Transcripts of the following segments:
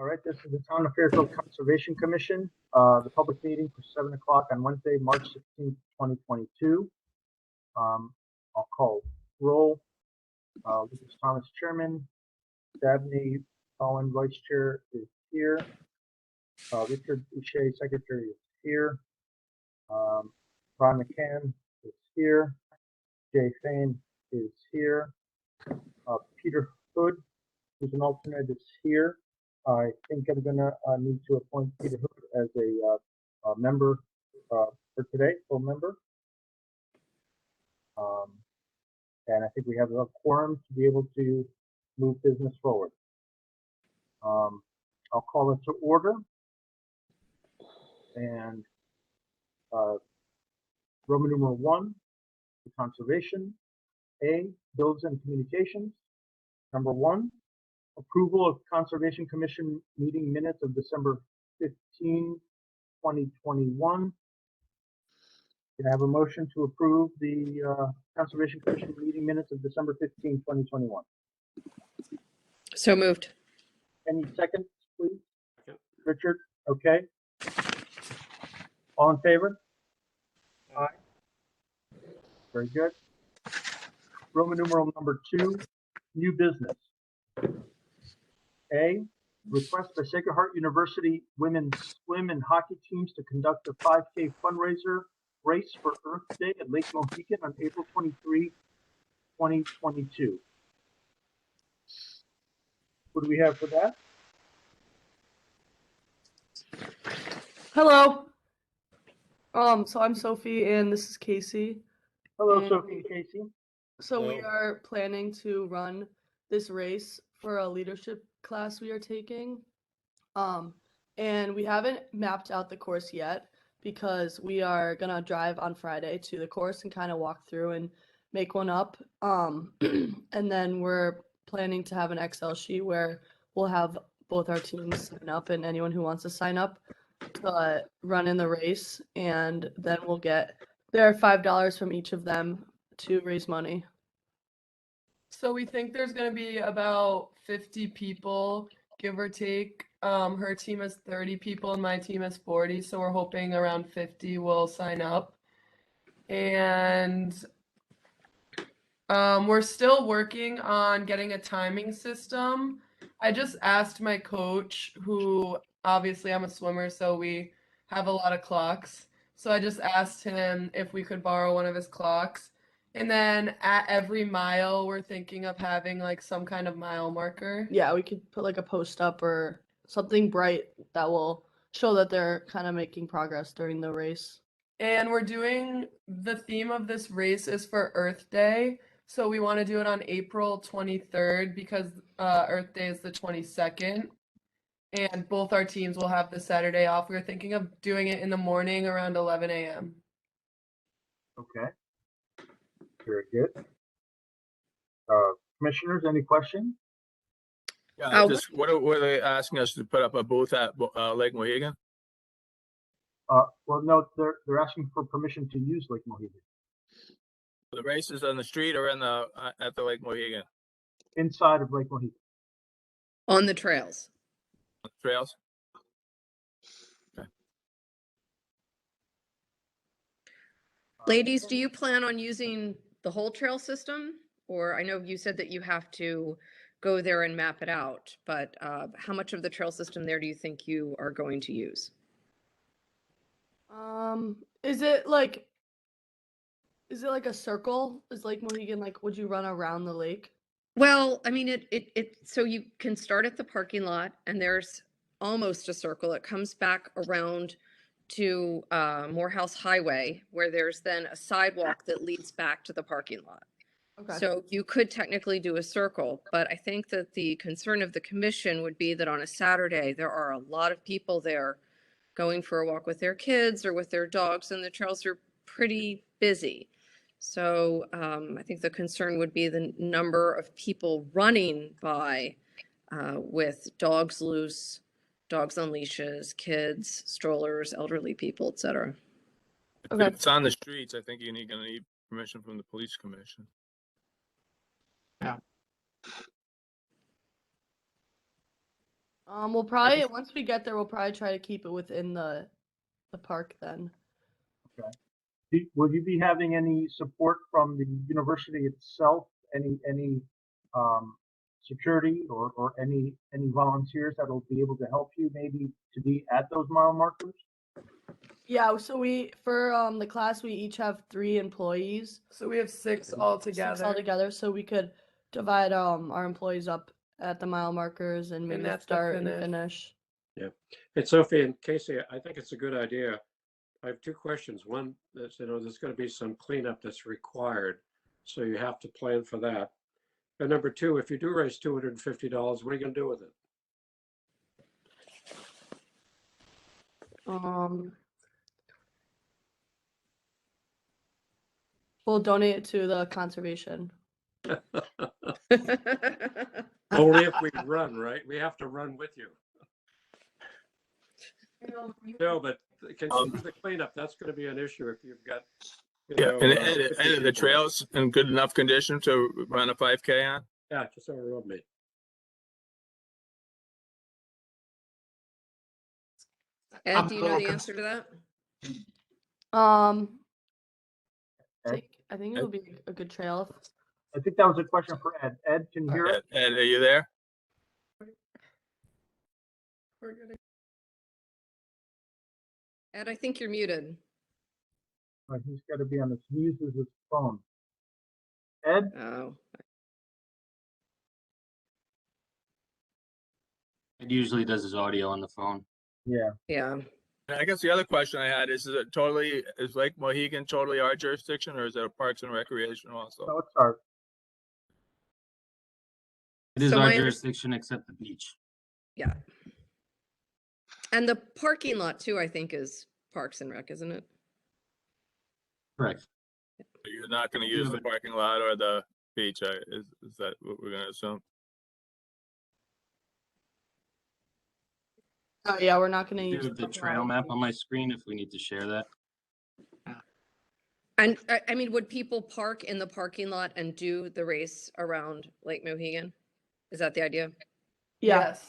All right, this is the Town of Fairfield Conservation Commission, the public meeting for 7 o'clock on Wednesday, March 16th, 2022. I'll call roll. Lucas Thomas, Chairman. Dabney Owen, Vice Chair, is here. Richard Boucher, Secretary, is here. Ron McCann is here. Jay Fain is here. Peter Hood, who's an alternate, is here. I think I'm gonna need to appoint Peter Hood as a member for today, full member. And I think we have a quorum to be able to move business forward. I'll call it to order. And Roman numeral 1, the conservation. A, bills and communications. Number 1, approval of Conservation Commission meeting minutes of December 15, 2021. Can I have a motion to approve the Conservation Commission meeting minutes of December 15, 2021? So moved. Any seconds, please? Second. Richard, okay. All in favor? Aye. Very good. Roman numeral number 2, new business. A, request by Sacred Heart University women's swim and hockey teams to conduct a 5K fundraiser race for Earth Day at Lake Mohegan on April 23, 2022. What do we have for that? Hello. So I'm Sophie and this is Casey. Hello, And Sophie and Casey. So we Hello. are planning to run this race for a leadership class we are taking. And we haven't mapped out the course yet because we are gonna drive on Friday to the course and kind of walk through and make one up. And then we're planning to have an Excel sheet where we'll have both our teams sign up and anyone who wants to sign up to run in the race, and then we'll get their $5 from each of them to raise money. So we think there's going to be about 50 people, give or take. Her team has 30 people and my team has 40, so we're hoping around 50 will sign up. And we're still working on getting a timing system. I just asked my coach, who obviously I'm a swimmer, so we have a lot of clocks. So I just asked him if we could borrow one of his clocks. And then at every mile, we're thinking of having like some kind of mile marker. Yeah, we could put like a post up or something bright that will show that they're kind of making progress during the race. And we're doing, the theme of this race is for Earth Day. So we want to do it on April 23rd because Earth Day is the 22nd. And both our teams will have the Saturday off. We're thinking of doing it in the morning around 11 a.m. Okay. Very good. Commissioners, any questions? Oh, Just what are they asking us to put up a booth at Lake Mohegan? Well, no, they're asking for permission to use Lake Mohegan. The race is on the street or in the at the Lake Mohegan Inside of Lake Mohegan. on the trails. trails? Ladies, do you plan on using the whole trail system? Or I know you said that you have to go there and map it out, but how much of the trail system there do you think you are going to use? Is it like a circle? Is Lake Mohegan like, would you run around the lake? Well, I mean, so you can start at the parking lot and there's almost a circle. It comes back around to Morehouse Highway, where there's then a sidewalk that leads back to the parking lot. Okay. So you could technically do a circle, but I think that the concern of the commission would be that on a Saturday, there are a lot of people there going for a walk with their kids or with their dogs, and the trails are pretty busy. So I think the concern would be the number of people running by with dogs loose, dogs on leashes, kids, strollers, elderly people, etc. Okay. If it's on the streets, I think you're gonna need permission from the police commission. We'll probably once we get there, we'll probably try to keep it within the park then. Will you be having any support from the university itself? Any security or any volunteers that will be able to help you maybe to be at those mile markers? Yeah, so for the class we each have 3 employees. So we have 6 altogether. 6 altogether, so we could divide our employees up at the mile markers and maybe that's the start and finish. finish. Yeah. And Sophie and Casey, I think it's a good idea. I have 2 questions. One, that's, there's going to be some cleanup that's required, so you have to plan for that. And number 2, if you do raise $250, what are you going to do with it? We'll donate it to the conservation. Only if we run, right? We have to run with you. No, but consider the cleanup. That's going to be an issue if you've got. And are the trails in good enough condition to run a 5K on? Yeah, just overruled me. Ed, do you know the answer to that? I think it'll be a good trail. I think that was a question for Ed. Ed, can you hear us? Ed, are you there? Ed, I think you're muted. He's got to be on this. He uses his phone. Ed? Oh, It usually does his audio on the phone. Yeah. yeah. And I guess the other question I had is Lake Mohegan totally our jurisdiction, or is it a Parks and Recreation also? So it's our, It is So our my under- jurisdiction except the beach. Yeah. And the parking lot too, I think, is Parks and Rec, isn't it? Correct. You're not going to use the parking lot or the beach, is that what we're going to assume? Yeah, we're not going to I use do have the trail map on my screen if we need to share that. And I mean, would people park in the parking lot and do the race around Lake Mohegan? Is that the idea? Yeah, Yes.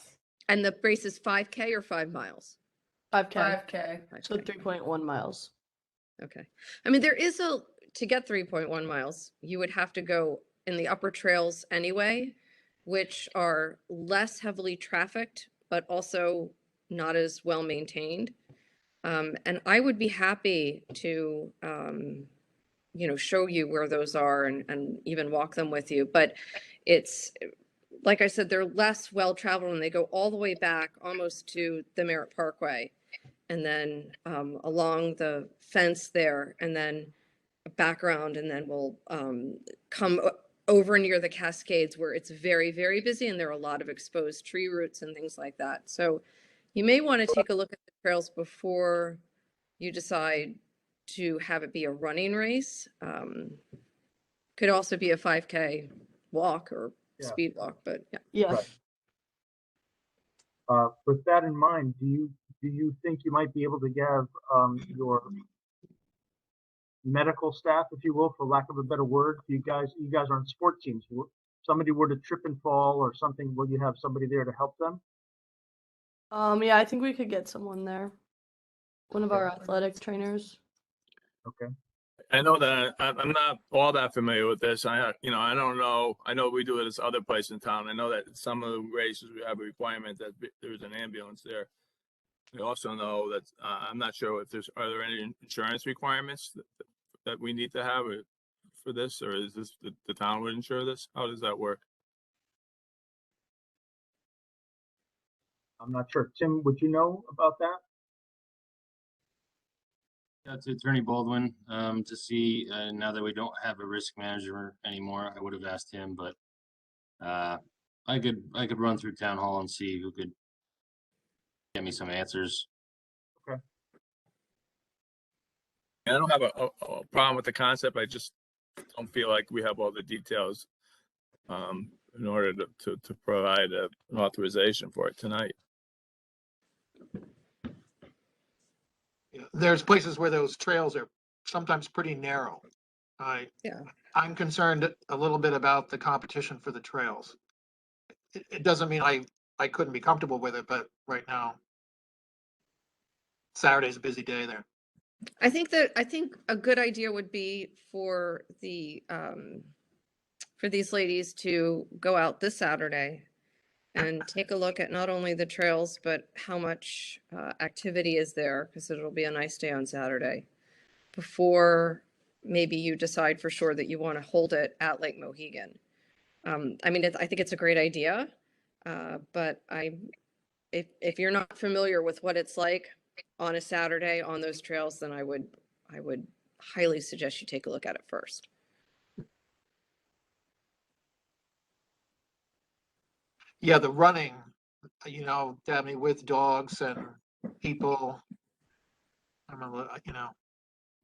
And the race is 5K or 5 miles? 5K. 5K. So 3.1 miles. Okay. I mean, to get 3.1 miles, you would have to go in the upper trails anyway, which are less heavily trafficked, but also not as well maintained. And I would be happy to, show you where those are and even walk them with you. But it's, like I said, they're less well-traveled and they go all the way back almost to the Merritt Parkway. And then along the fence there, and then back around, and then we'll come over near the Cascades where it's very, very busy and there are a lot of exposed tree roots and things like that. So you may want to take a look at the trails before you decide to have it be a running race. Could also be a 5K walk or speed walk, but yeah. Yeah. Right. With that in mind, do you think you might be able to give your medical staff, if you will, for lack of a better word, you guys are on sport teams. Somebody were to trip and fall or something, will you have somebody there to help them? Yeah, I think we could get someone there. One of our athletic trainers. Okay. I know that I'm not all that familiar with this. I don't know. I know we do it as other places in town. I know that some of the races we have a requirement that there's an ambulance there. We also know that I'm not sure if are there any insurance requirements that we need to have for this, or is this the town would insure this? How does that work? I'm not sure. Tim, would you know about that? That's Attorney Baldwin to see now that we don't have a risk manager anymore. I would have asked him, but I could run through town hall and see who could get me some answers. Okay. I don't have a problem with the concept. I just don't feel like we have all the details in order to provide an authorization for it tonight. There's places where those trails are sometimes pretty narrow. I'm concerned a little bit about the competition for the trails. It doesn't mean I I couldn't be comfortable with it, but right now, Saturday's a busy day there. I think a good idea would be for these ladies to go out this Saturday and take a look at not only the trails, but how much activity is there, because it'll be a nice day on Saturday, before maybe you decide for sure that you want to hold it at Lake Mohegan. I mean, I think it's a great idea, but if you're not familiar with what it's like on a Saturday on those trails, then I would highly suggest you take a look at it first. Yeah, the running, Dabney, with dogs and people. I'm a little,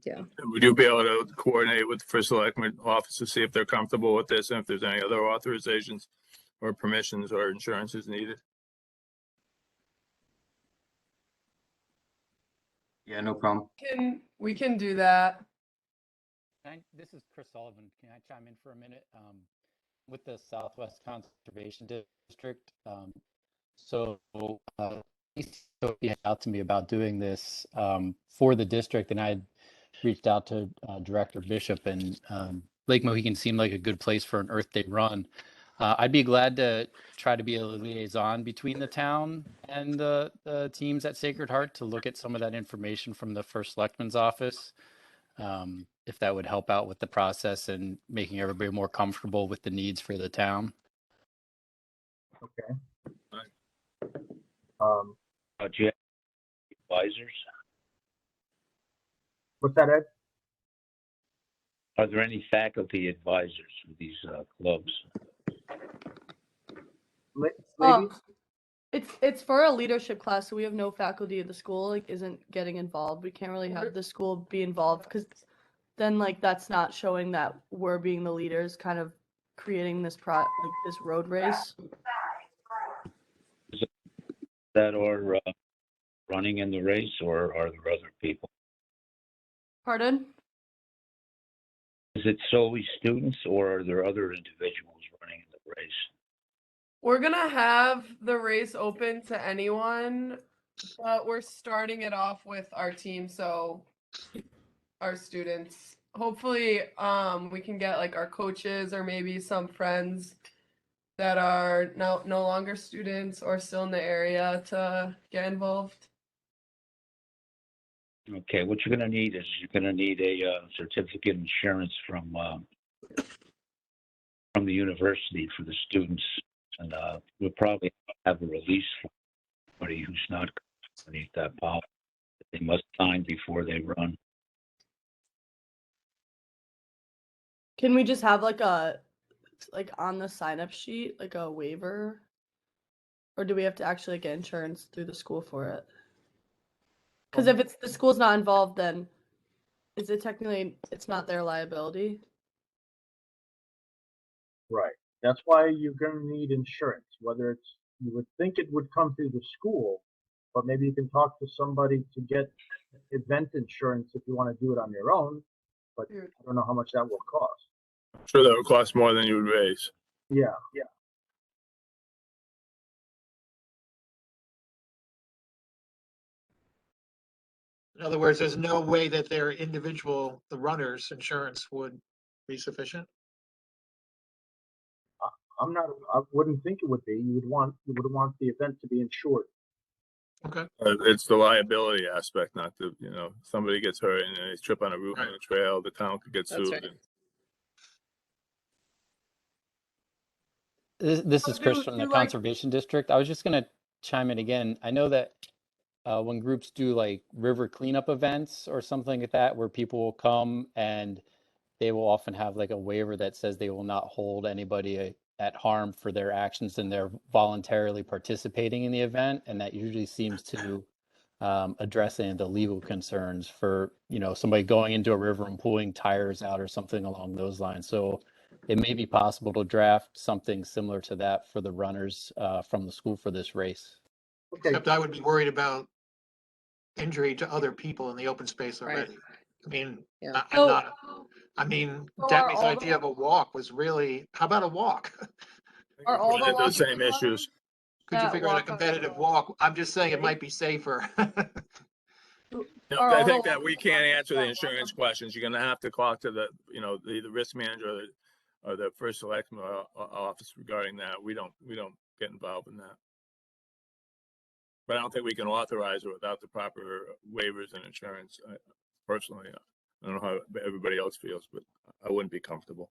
Yeah. Would you be able to coordinate with the First Selectman office to see if they're comfortable with this and if there's any other authorizations or permissions or insurances needed? Yeah, no problem. We can do that. This is Chris Sullivan. Can I chime in for a minute? With the Southwest Conservation District. So Sophie had out to me about doing this for the district, and I had reached out to Director Bishop, and Lake Mohegan seemed like a good place for an Earth Day run. I'd be glad to try to be a liaison between the town and the teams at Sacred Heart to look at some of that information from the First Selectman's office. If that would help out with the process and making everybody more comfortable with the needs for the town. Okay. Do you have advisors? What's that, Ed? Are there any faculty advisors for these clubs? Ladies? It's for a leadership class, so we have no faculty at the school, like, isn't getting involved. We can't really have the school be involved, because then, like, that's not showing that we're being the leaders, kind of creating this this road race. That are running in the race, or are there other people? Pardon? Is it solely students, or are there other individuals running in the race? We're gonna have the race open to anyone, but we're starting it off with our team, so our students. Hopefully, we can get like our coaches or maybe some friends that are no longer students or still in the area to get involved. Okay, what you're going to need is you're going to need a certificate of insurance from the university for the students, and we'll probably have a release for anybody who's not underneath that policy that they must sign before they run. Can we just have like on the sign up sheet, like a waiver? Or do we have to actually get insurance through the school for it? Because if the school's not involved, then is it technically, it's not their liability? Right. That's why you're going to need insurance, whether it's, you would think it would come through the school, but maybe you can talk to somebody to get event insurance if you want to do it on your own, but I don't know how much that will cost. I'm sure that would cost more than you would raise. Yeah. In other words, there's no way that their individual, the runner's insurance would be sufficient. I wouldn't think it would be. You would want the event to be insured. Okay. It's the liability aspect, not the, somebody gets hurt and they trip on a route on Right. a trail, the town could get That's sued. right. This is Do- Chris from do the like- Conservation District. I was just going to chime in again. I know that when groups do like river cleanup events or something like that, where people will come and they will often have like a waiver that says they will not hold anybody at harm for their actions, and they're voluntarily participating in the event. And that usually seems to address any of the legal concerns for, somebody going into a river and pulling tires out or something along those lines. So it may be possible to draft something similar to that for the runners from the school for this race. Okay. Except I would be worried about injury to other people in the open space Right. already. I mean, Yeah. So Dabney's all idea of a walk was really, how about a walk? Are all the The walks same covered? issues. Could you that figure out a walk on competitive the walk? I'm just saying it lake? might be safer. No, Are I all the think that we walkers can't on answer the that walk insurance on- questions. You're gonna have to talk to the, the risk manager or the first selectman office regarding that. We don't get involved in that. But I don't think we can authorize it without the proper waivers and insurance. Personally, I don't know how everybody else feels, but I wouldn't be comfortable.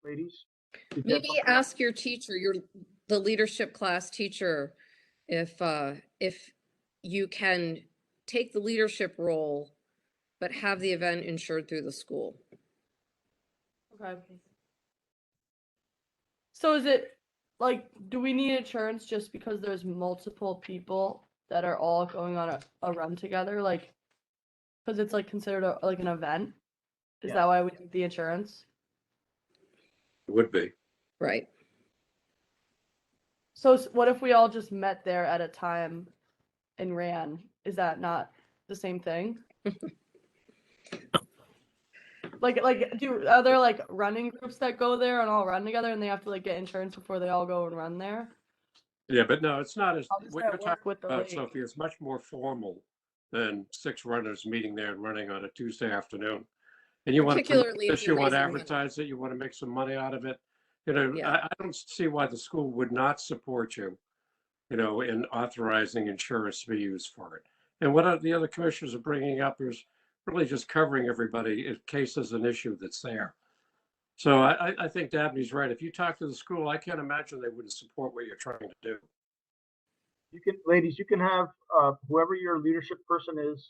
Ladies? Did you have Maybe something else? ask your teacher, the leadership class teacher, if you can take the leadership role, but have the event insured through the school. Okay. So is it like, do we need insurance just because there's multiple people that are all going on a run together? Like, because it's like considered like an event? Is Yeah. that why we need the insurance? It would be. Right. So what if we all just met there at a time and ran? Is that not the same thing? Are there like running groups that go there and all run together and they have to like get insurance before they all go and run there? Yeah, but no, it's not as, How does what that you're work talking with the about, lake? Sophie, is much more formal than 6 runners meeting there and running on a Tuesday afternoon. And you want to Particularly if this, you're you want to raising money. advertise it, you want to make some money out of it. Yeah. I don't see why the school would not support you, in authorizing insurance to be used for it. And what the other commissioners are bringing up is really just covering everybody in case there's an issue that's there. So I think Dabney's right. If you talk to the school, I can't imagine they wouldn't support what you're trying to do. Ladies, you can have whoever your leadership person is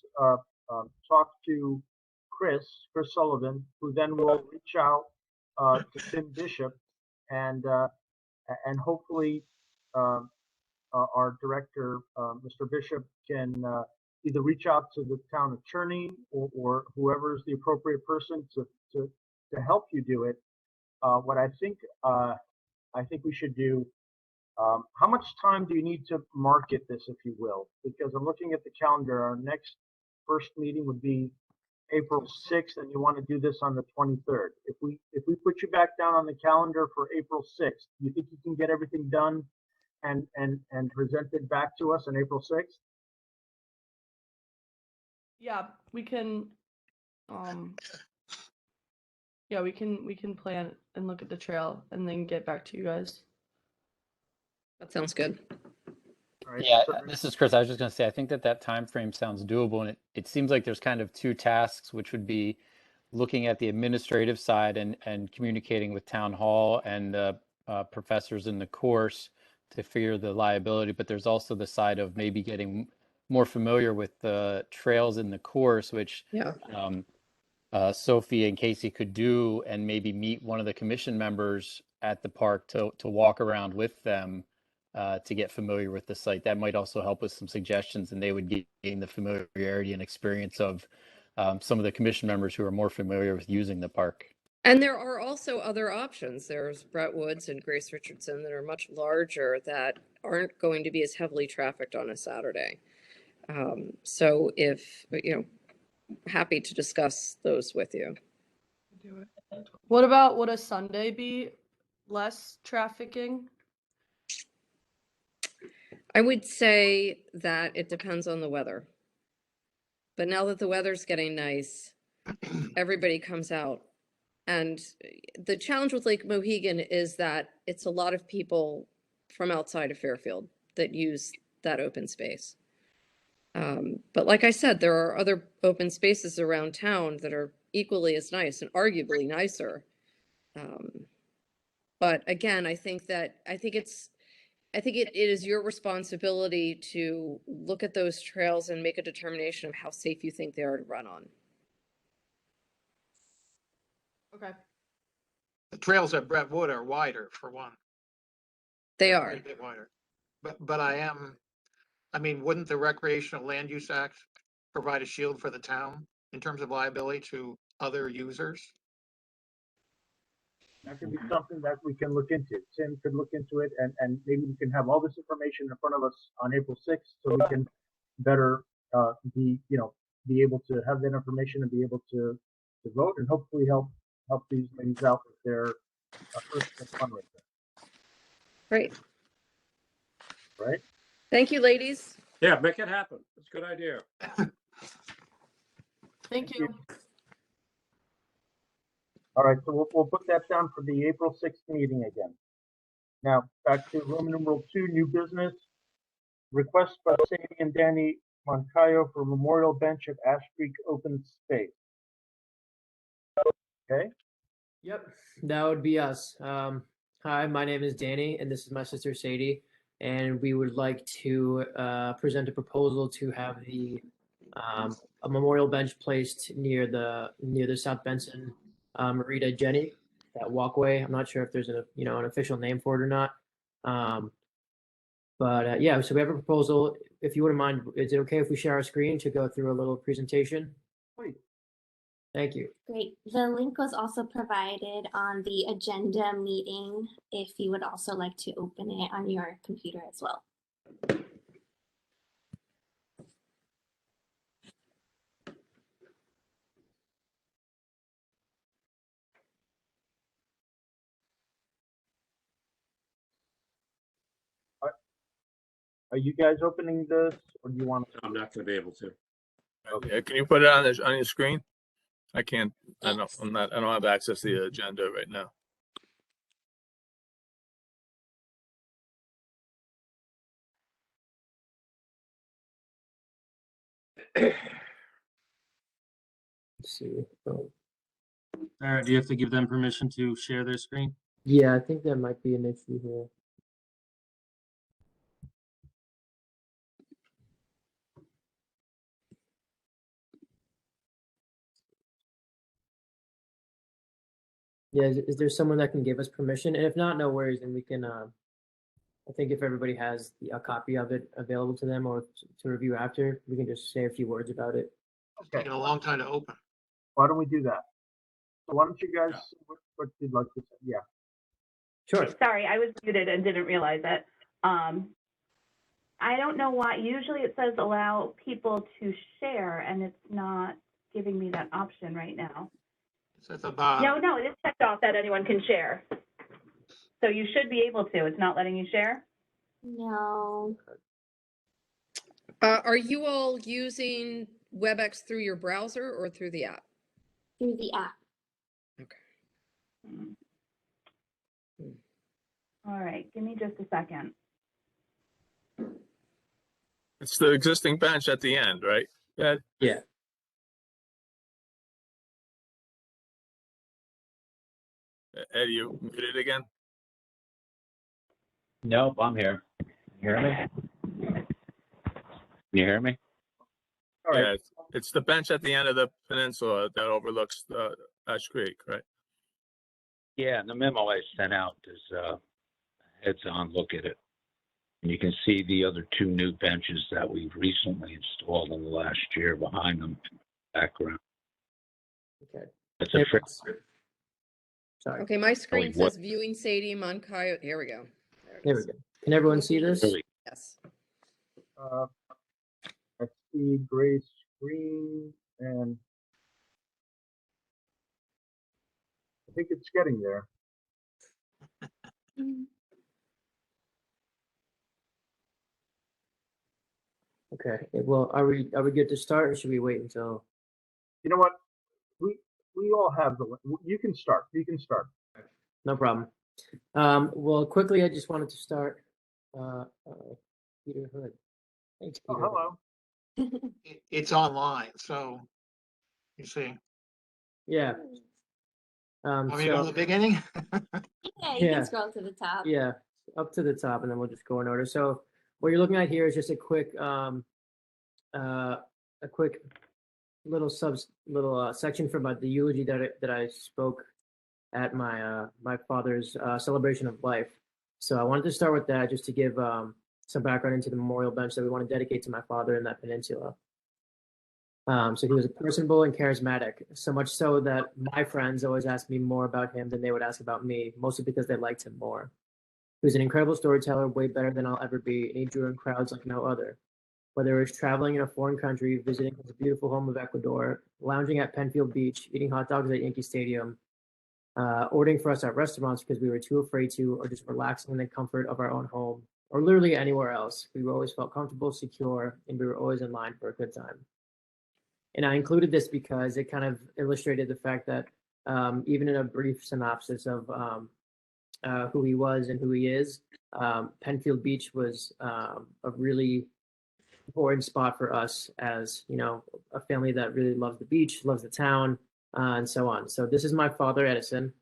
talk to Chris Sullivan, who then will reach out to Tim Bishop, and hopefully our director, Mr. Bishop, can either reach out to the town attorney or whoever is the appropriate person to help you do it. What I think we should do. How much time do you need to market this, if you will? Because I'm looking at the calendar. Our next first meeting would be April 6th, and you want to do this on the 23rd. If we put you back down on the calendar for April 6th, you think you can get everything done and presented back to us on April 6th? Yeah, we can. Yeah, we can plan and look at the trail and then get back to you guys. That sounds good. All right, Yeah, so- this is Chris. I was just going to say, I think that time frame sounds doable, and it seems like there's kind of 2 tasks, which would be looking at the administrative side and communicating with town hall and professors in the course to figure the liability. But there's also the side of maybe getting more familiar with the trails in the course, which Yeah. Sophie and Casey could do, and maybe meet one of the commission members at the park to walk around with them to get familiar with the site. That might also help with some suggestions, and they would gain the familiarity and experience of some of the commission members who are more familiar with using the park. And there are also other options. There's Brett Woods and Grace Richardson that are much larger that aren't going to be as heavily trafficked on a Saturday. So if, happy to discuss those with you. What about, would a Sunday be less trafficking? I would say that it depends on the weather. But now that the weather's getting nice, everybody comes out. And the challenge with Lake Mohegan is that it's a lot of people from outside of Fairfield that use that open space. But like I said, there are other open spaces around town that are equally as nice and arguably nicer. But again, I think it is your responsibility to look at those trails and make a determination of how safe you think they are to run on. Okay. The trails at Brentwood are wider, for one. They Quite are. a bit wider. But I mean, wouldn't the Recreational Land Use Act provide a shield for the town in terms of liability to other users? That could be something that we can look into. Tim could look into it, and maybe we can have all this information in front of us on April 6th, so we can better be able to have that information and be able to vote and hopefully help these ladies out with their first fundraiser, Great. right? Thank you, ladies. Yeah, make it happen. It's a good idea. Thank you. All right, so we'll put that down for the April 6th meeting again. Now, back to Roman numeral 2, new business. Request by Sadie and Danny Moncayo for memorial bench at Ash Creek Open Space. Okay, Yep, that would be us. Hi, my name is Danny, and this is my sister Sadie, and we would like to present a proposal to have a memorial bench placed near the South Benson Marita Jenny, that walkway. I'm not sure if there's an official name for it or not. But yeah, so we have a proposal. If you wouldn't mind, is it okay if we share our screen to go through a little presentation? please. Thank you. Great. The link was also provided on the agenda meeting if you would also like to open it on your computer as well. Are you guys opening this, or do you want to? I'm not going to be able to. Okay, can you put it on your screen? I can't, I don't have access to the agenda right now. Let's see. Oh, All right, do you have to give them permission to share their screen? yeah, I think there might be an issue here. Yeah, is there someone that can give us permission? And if not, no worries, and we can. I think if everybody has a copy of it available to them or to review after, we can just say a few words about it. Okay, Taking a long time to open. why don't we do that? So why don't you guys, what you'd like to say? Yeah, Sure. Sorry, I was muted and didn't realize it. I don't know why. Usually it says allow people to share, and it's not giving me that option right now. It's at the bottom. No, it is checked off that anyone can share. So you should be able to. It's not letting you share? No. Are you all using WebEx through your browser or through the app? Through the app. Hmm. All right, give me just a second. It's the existing bench at the end, right? Ed? Yeah. Ed, you muted again? Nope, I'm here. You hear me? You hear me? all right. Yeah, it's the bench at the end of the peninsula that overlooks Ash Creek, right? Yeah, and the memo I sent out is heads on look at it. And you can see the other two new benches that we've recently installed in the last year behind them, background. Okay. It's a Sorry. Okay, my screen what- says viewing Sadie Moncayo. Here we go. There we go. Can everyone see this? really Yes. Let's see, gray screen, and I think it's getting there. Okay. Well, are we good to start, or should we wait until? You know what? We all have you can start. You can start. No problem. Well, quickly, I just wanted to start. Peter Hood. Thanks, Oh, Peter. hello. It's online, so you see. Yeah. I mean, from the beginning. Yeah, you Yeah. can scroll to the top. Yeah, up to the top, and then we'll just go in order. So what you're looking at here is just a quick little section from the eulogy that I spoke at my father's celebration of life. So I wanted to start with that just to give some background into the memorial bench that we want to dedicate to my father in that peninsula. So he was personable and charismatic, so much so that my friends always asked me more about him than they would ask about me, mostly because they liked him more. He was an incredible storyteller, way better than I'll ever be, and he drew in crowds like no other. Whether it was traveling in a foreign country, visiting his beautiful home of Ecuador, lounging at Penfield Beach, eating hot dogs at Yankee Stadium, ordering for us at restaurants because we were too afraid to, or just relaxing in the comfort of our own home, or literally anywhere else. We always felt comfortable, secure, and we were always in line for a good time. And I included this because it kind of illustrated the fact that even in a brief synopsis of who he was and who he is, Penfield Beach was a really important spot for us as, you know, a family that really loves the beach, loves the town, and so on. So this is my father, Edison.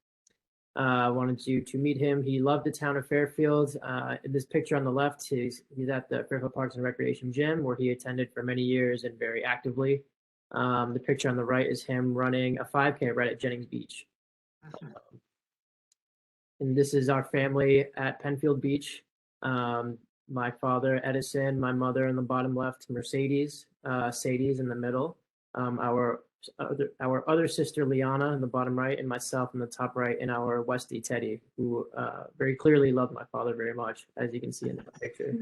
I wanted you to meet him. He loved the town of Fairfield. In this picture on the left, he's at the Fairfield Parks and Recreation Gym, where he attended for many years and very actively. The picture on the right is him running a 5K right at Jennings Beach. And this is our family at Penfield Beach. My father, Edison, my mother in the bottom left, Mercedes, Sadie's in the middle, our other sister, Liana, in the bottom right, and myself in the top right, and our Westie, Teddy, who very clearly loved my father very much, as you can see in the picture.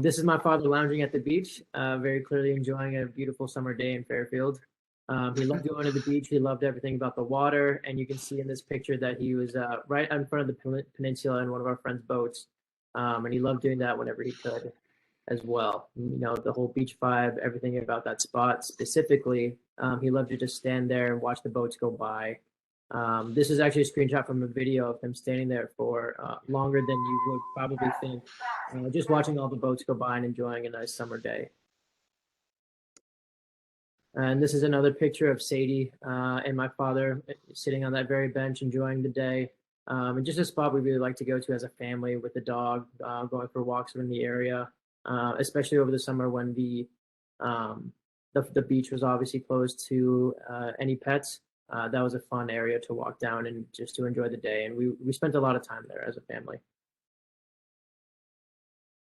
This is my father lounging at the beach, very clearly enjoying a beautiful summer day in Fairfield. He loved going to the beach. He loved everything about the water. And you can see in this picture that he was right in front of the peninsula in one of our friend's boats. And he loved doing that whenever he could as well. You know, the whole beach vibe, everything about that spot specifically. He loved to just stand there and watch the boats go by. This is actually a screenshot from a video of him standing there for longer than you would probably think, just watching all the boats go by and enjoying a nice summer day. And this is another picture of Sadie and my father sitting on that very bench, enjoying the day. And just a spot we really like to go to as a family with the dog, going for walks in the area, especially over the summer when the beach was obviously closed to any pets. That was a fun area to walk down and just to enjoy the day. And we spent a lot of time there as a family.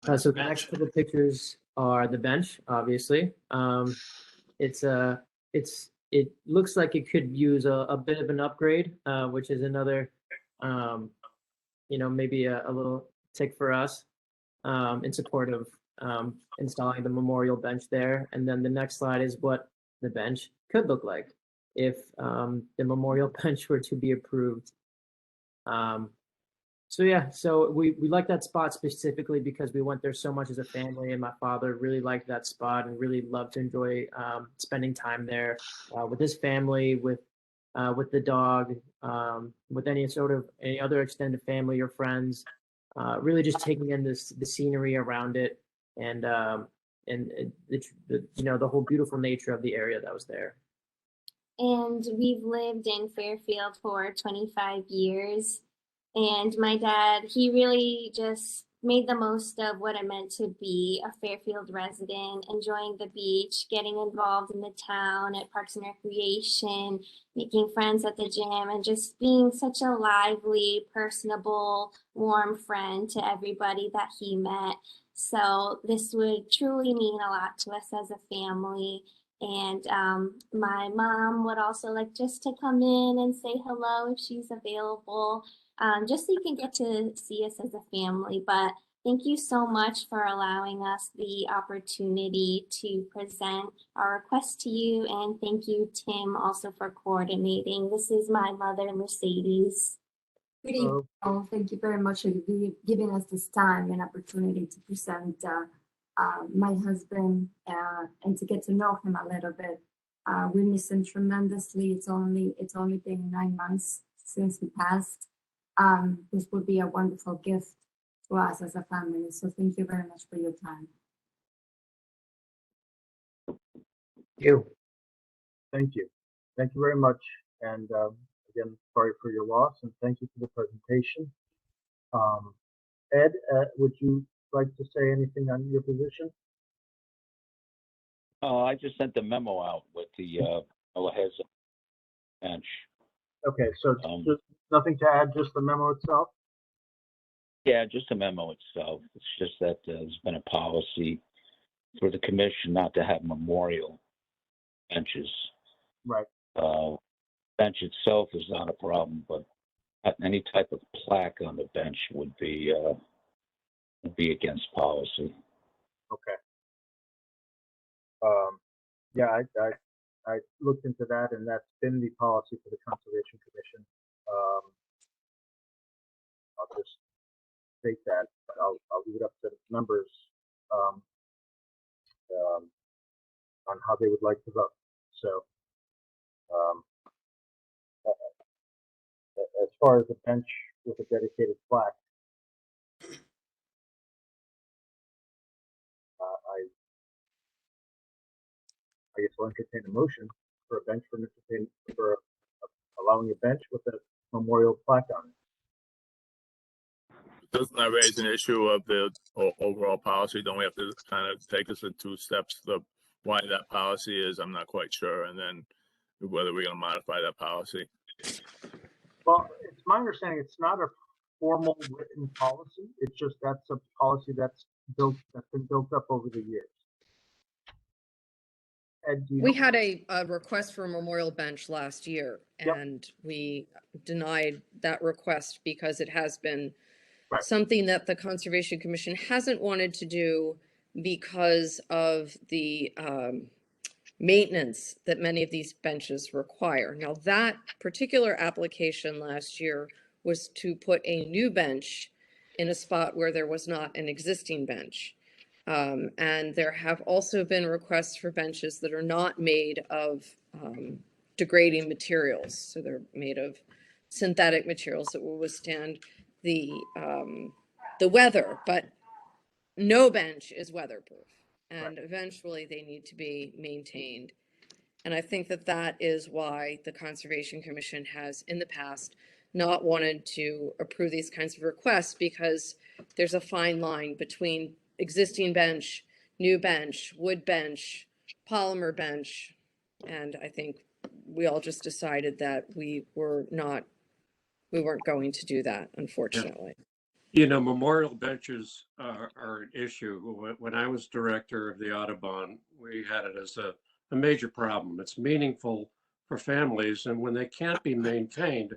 So the next couple of pictures are the bench, obviously. It looks like it could use a bit of an upgrade, which is another, you know, maybe a little tick for us in support of installing the memorial bench there. And then the next slide is what the bench could look like if the memorial bench were to be approved. So yeah, so we like that spot specifically because we went there so much as a family, and my father really liked that spot and really loved to enjoy spending time there with his family, with the dog, with any other extended family or friends. Really just taking in the scenery around it and the whole beautiful nature of the area that was there. And we've lived in Fairfield for 25 years. And my dad, he really just made the most of what it meant to be a Fairfield resident, enjoying the beach, getting involved in the town at Parks and Recreation, making friends at the gym, and just being such a lively, personable, warm friend to everybody that he met. So this would truly mean a lot to us as a family. And my mom would also like just to come in and say hello if she's available. Just so you can get to see us as a family. But thank you so much for allowing us the opportunity to present our request to you. And thank you, Tim, also for coordinating. This is my mother, Mercedes. Good evening. Thank you very much for giving us this time and opportunity to present my husband and to get to know him a little bit. We miss him tremendously. It's only been 9 months since he passed. This would be a wonderful gift to us as a family. So thank you very much for your time. Thank you. Thank you very much. And again, sorry for your loss, and thank you for the presentation. Ed, would you like to say anything on your position? I just sent the memo out with the heads bench. Okay, so just nothing to add, just the memo itself? Yeah, just a memo itself. It's just that there's been a policy for the commission not to have memorial benches. Right. Bench itself is not a problem, but any type of plaque on the bench would be against policy. Okay. Yeah, I looked into that, and that's been the policy for the Conservation Commission. I'll just state that, but I'll leave it up to members um, on how they would like to vote. So, as far as a bench with a dedicated plaque, I guess I'll entertain a motion for a bench for allowing a bench with a memorial plaque on it. Doesn't that raise an issue of the overall policy? Don't we have to kind of take us in 2 steps of why that policy is? I'm not quite sure. And then whether we're going to modify that policy. Well, it's my understanding it's not a formal written policy. It's just that's a policy that's been built up over the years. Ed, do you We know- had a request for a memorial bench last year, Yep. and we denied that request because it has been Right. something that the Conservation Commission hasn't wanted to do because of the maintenance that many of these benches require. Now, that particular application last year was to put a new bench in a spot where there was not an existing bench. And there have also been requests for benches that are not made of degrading materials. So they're made of synthetic materials that will withstand the weather, but no bench is weatherproof. And eventually they need to be maintained. And I think that that is why the Conservation Commission has in the past not wanted to approve these kinds of requests, because there's a fine line between existing bench, new bench, wood bench, polymer bench. And I think we all just decided that we weren't going to do that, unfortunately. You know, memorial benches are an issue. When I was director of the Audubon, we had it as a major problem. It's meaningful for families, and when they can't be maintained,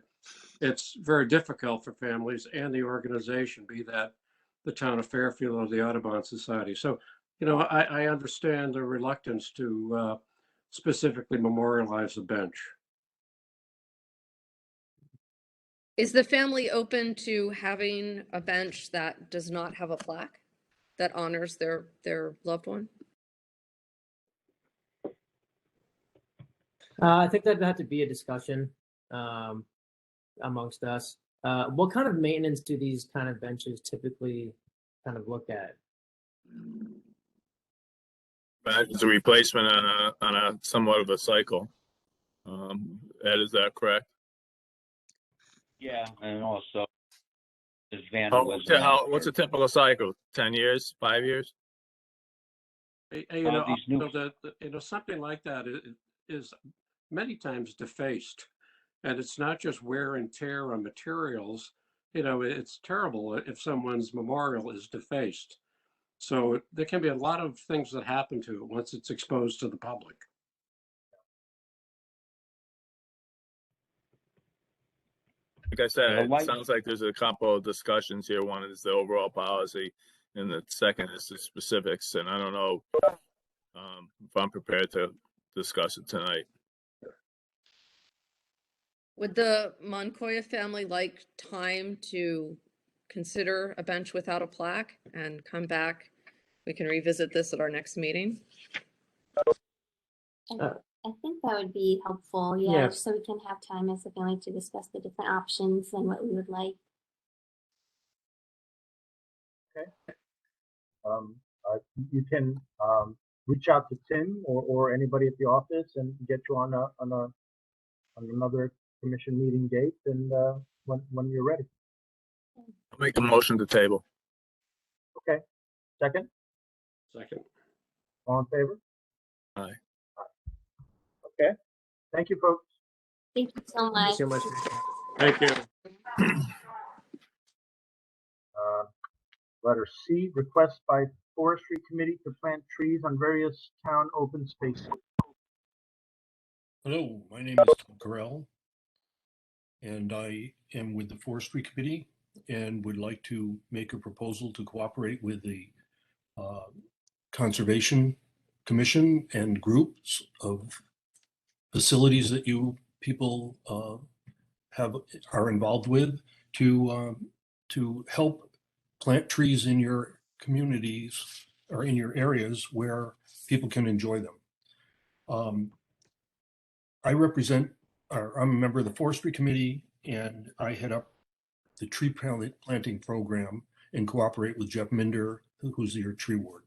it's very difficult for families and the organization, be that the town of Fairfield or the Audubon Society. So, you know, I understand the reluctance to specifically memorialize a bench. Is the family open to having a bench that does not have a plaque that honors their loved one? I think that'd have to be a discussion amongst us. What kind of maintenance do these kind of benches typically kind of look at? It's a replacement on a somewhat of a cycle. Ed, is that correct? Yeah, and also there's What's vandalism. a typical cycle? 10 years, 5 years? You know, these new- something like that is many times defaced, and it's not just wear and tear on materials. You know, it's terrible if someone's memorial is defaced. So there can be a lot of things that happen to it once it's exposed to the public. Like I said, Yeah, it sounds like there's a couple of discussions here. One is the overall policy, and the second is the specifics. And I don't know if I'm prepared to discuss it tonight. Would the Moncoya family like time to consider a bench without a plaque and come back? We can revisit this at our next meeting. I think that would be helpful, Yeah. so we can have time as a family to discuss the different options and what we would like. You can reach out to Tim or anybody at the office and get you on another commission meeting date, and when you're ready. I'll make a motion to table. Okay. Second. All in favor? Aye. Okay. Thank you, folks. Thank you so Thank you much. so much. Thank you. Letter C, request by Forestry Committee to plant trees on various town open spaces. Hello, my name is Tom Carell, and I am with the Forestry Committee and would like to make a proposal to cooperate with the Conservation Commission and groups of facilities that you people are involved with to help plant trees in your communities or in your areas where people can enjoy them. I'm a member of the Forestry Committee, and I head up the tree planting program and cooperate with Jeff Minder, who's your tree ward.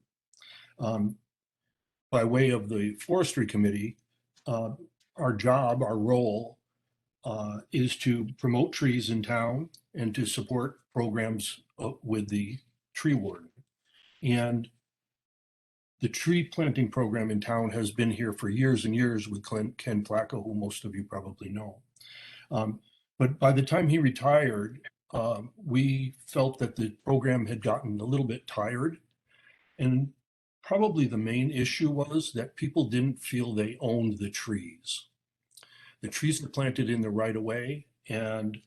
By way of the Forestry Committee, our role is to promote trees in town and to support programs with the tree warden. And the tree planting program in town has been here for years and years with Ken Placco, who most of you probably know. But by the time he retired, we felt that the program had gotten a little bit tired. And probably the main issue was that people didn't feel they owned the trees. The trees are planted in the right of way, and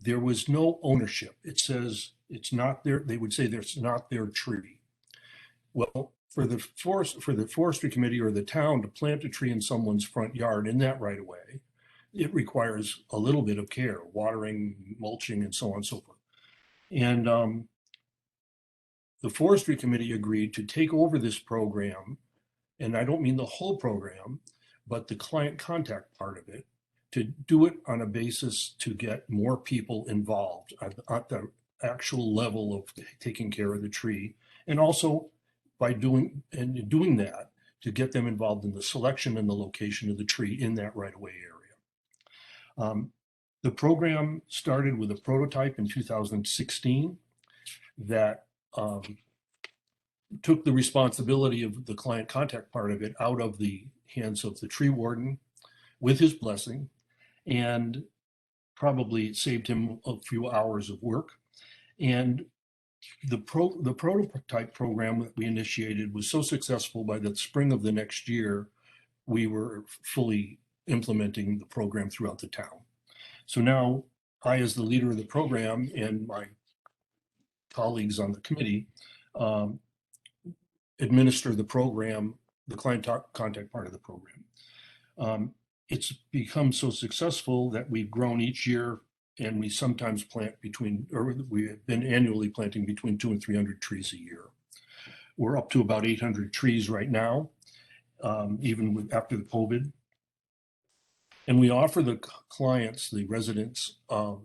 there was no ownership. It says it's not their, they would say it's not their tree. Well, for the Forestry Committee or the town to plant a tree in someone's front yard in that right of way, it requires a little bit of care, watering, mulching, and so on and so forth. And the Forestry Committee agreed to take over this program, and I don't mean the whole program, but the client contact part of it, to do it on a basis to get more people involved at the actual level of taking care of the tree, and also by doing that to get them involved in the selection and the location of the tree in that right-of-way area. The program started with a prototype in 2016 that took the responsibility of the client contact part of it out of the hands of the tree warden with his blessing, and probably saved him a few hours of work. And the prototype program that we initiated was so successful by the spring of the next year, we were fully implementing the program throughout the town. So now I, as the leader of the program, and my colleagues on the committee, administer the program, the client contact part of the program. It's become so successful that we've grown each year, and we sometimes plant we have been annually planting between 200 and 300 trees a year. We're up to about 800 trees right now, even after the COVID. And we offer the clients, the residents, a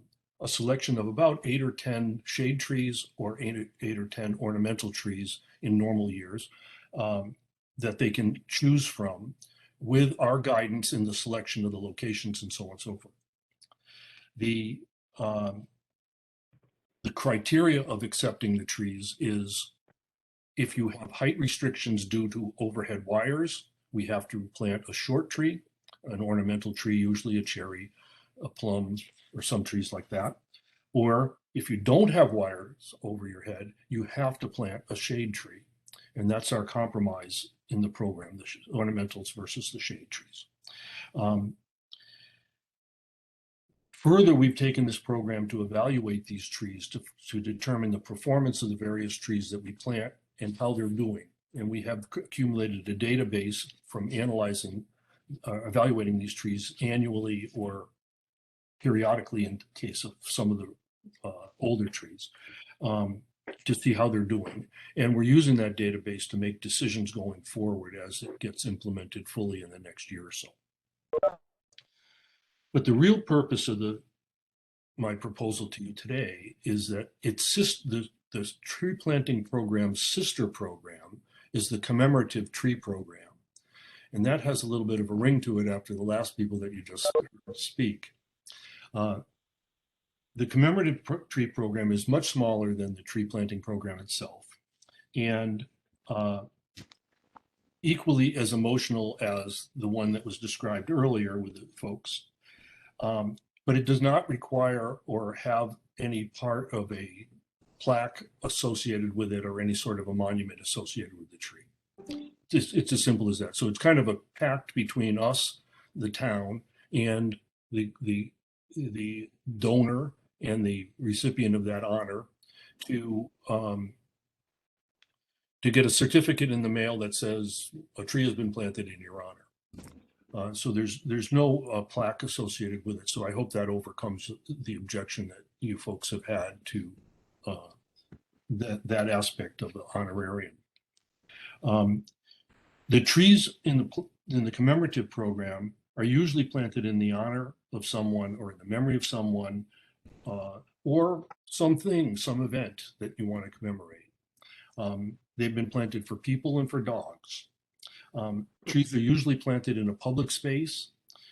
selection of about 8 or 10 shade trees or 8 or 10 ornamental trees in normal years that they can choose from, with our guidance in the selection of the locations and so on and so forth. The criteria of accepting the trees is if you have height restrictions due to overhead wires, we have to plant a short tree, an ornamental tree, usually a cherry, a plum, or some trees like that. Or if you don't have wires over your head, you have to plant a shade tree. And that's our compromise in the program, the ornamentals versus the shade trees. Further, we've taken this program to evaluate these trees to determine the performance of the various trees that we plant and how they're doing. And we have accumulated a database from evaluating these trees annually or periodically in the case of some of the older trees, to see how they're doing. And we're using that database to make decisions going forward as it gets implemented fully in the next year or so. But the real purpose of my proposal to you today is that the tree planting program's sister program is the Commemorative Tree Program. And that has a little bit of a ring to it after the last people that you just speak. The Commemorative Tree Program is much smaller than the tree planting program itself, and equally as emotional as the one that was described earlier with the folks. But it does not require or have any part of a plaque associated with it or any sort of a monument associated with the tree. It's as simple as that. So it's kind of a pact between us, the town, and the donor and the recipient of that honor to get a certificate in the mail that says a tree has been planted in your honor. So there's no plaque associated with it. So I hope that overcomes the objection that you folks have had to that aspect of the honorarium. The trees in the commemorative program are usually planted in the honor of someone or in the memory of someone or something, some event that you want to commemorate. They've been planted for people and for dogs. Trees are usually planted in a public space,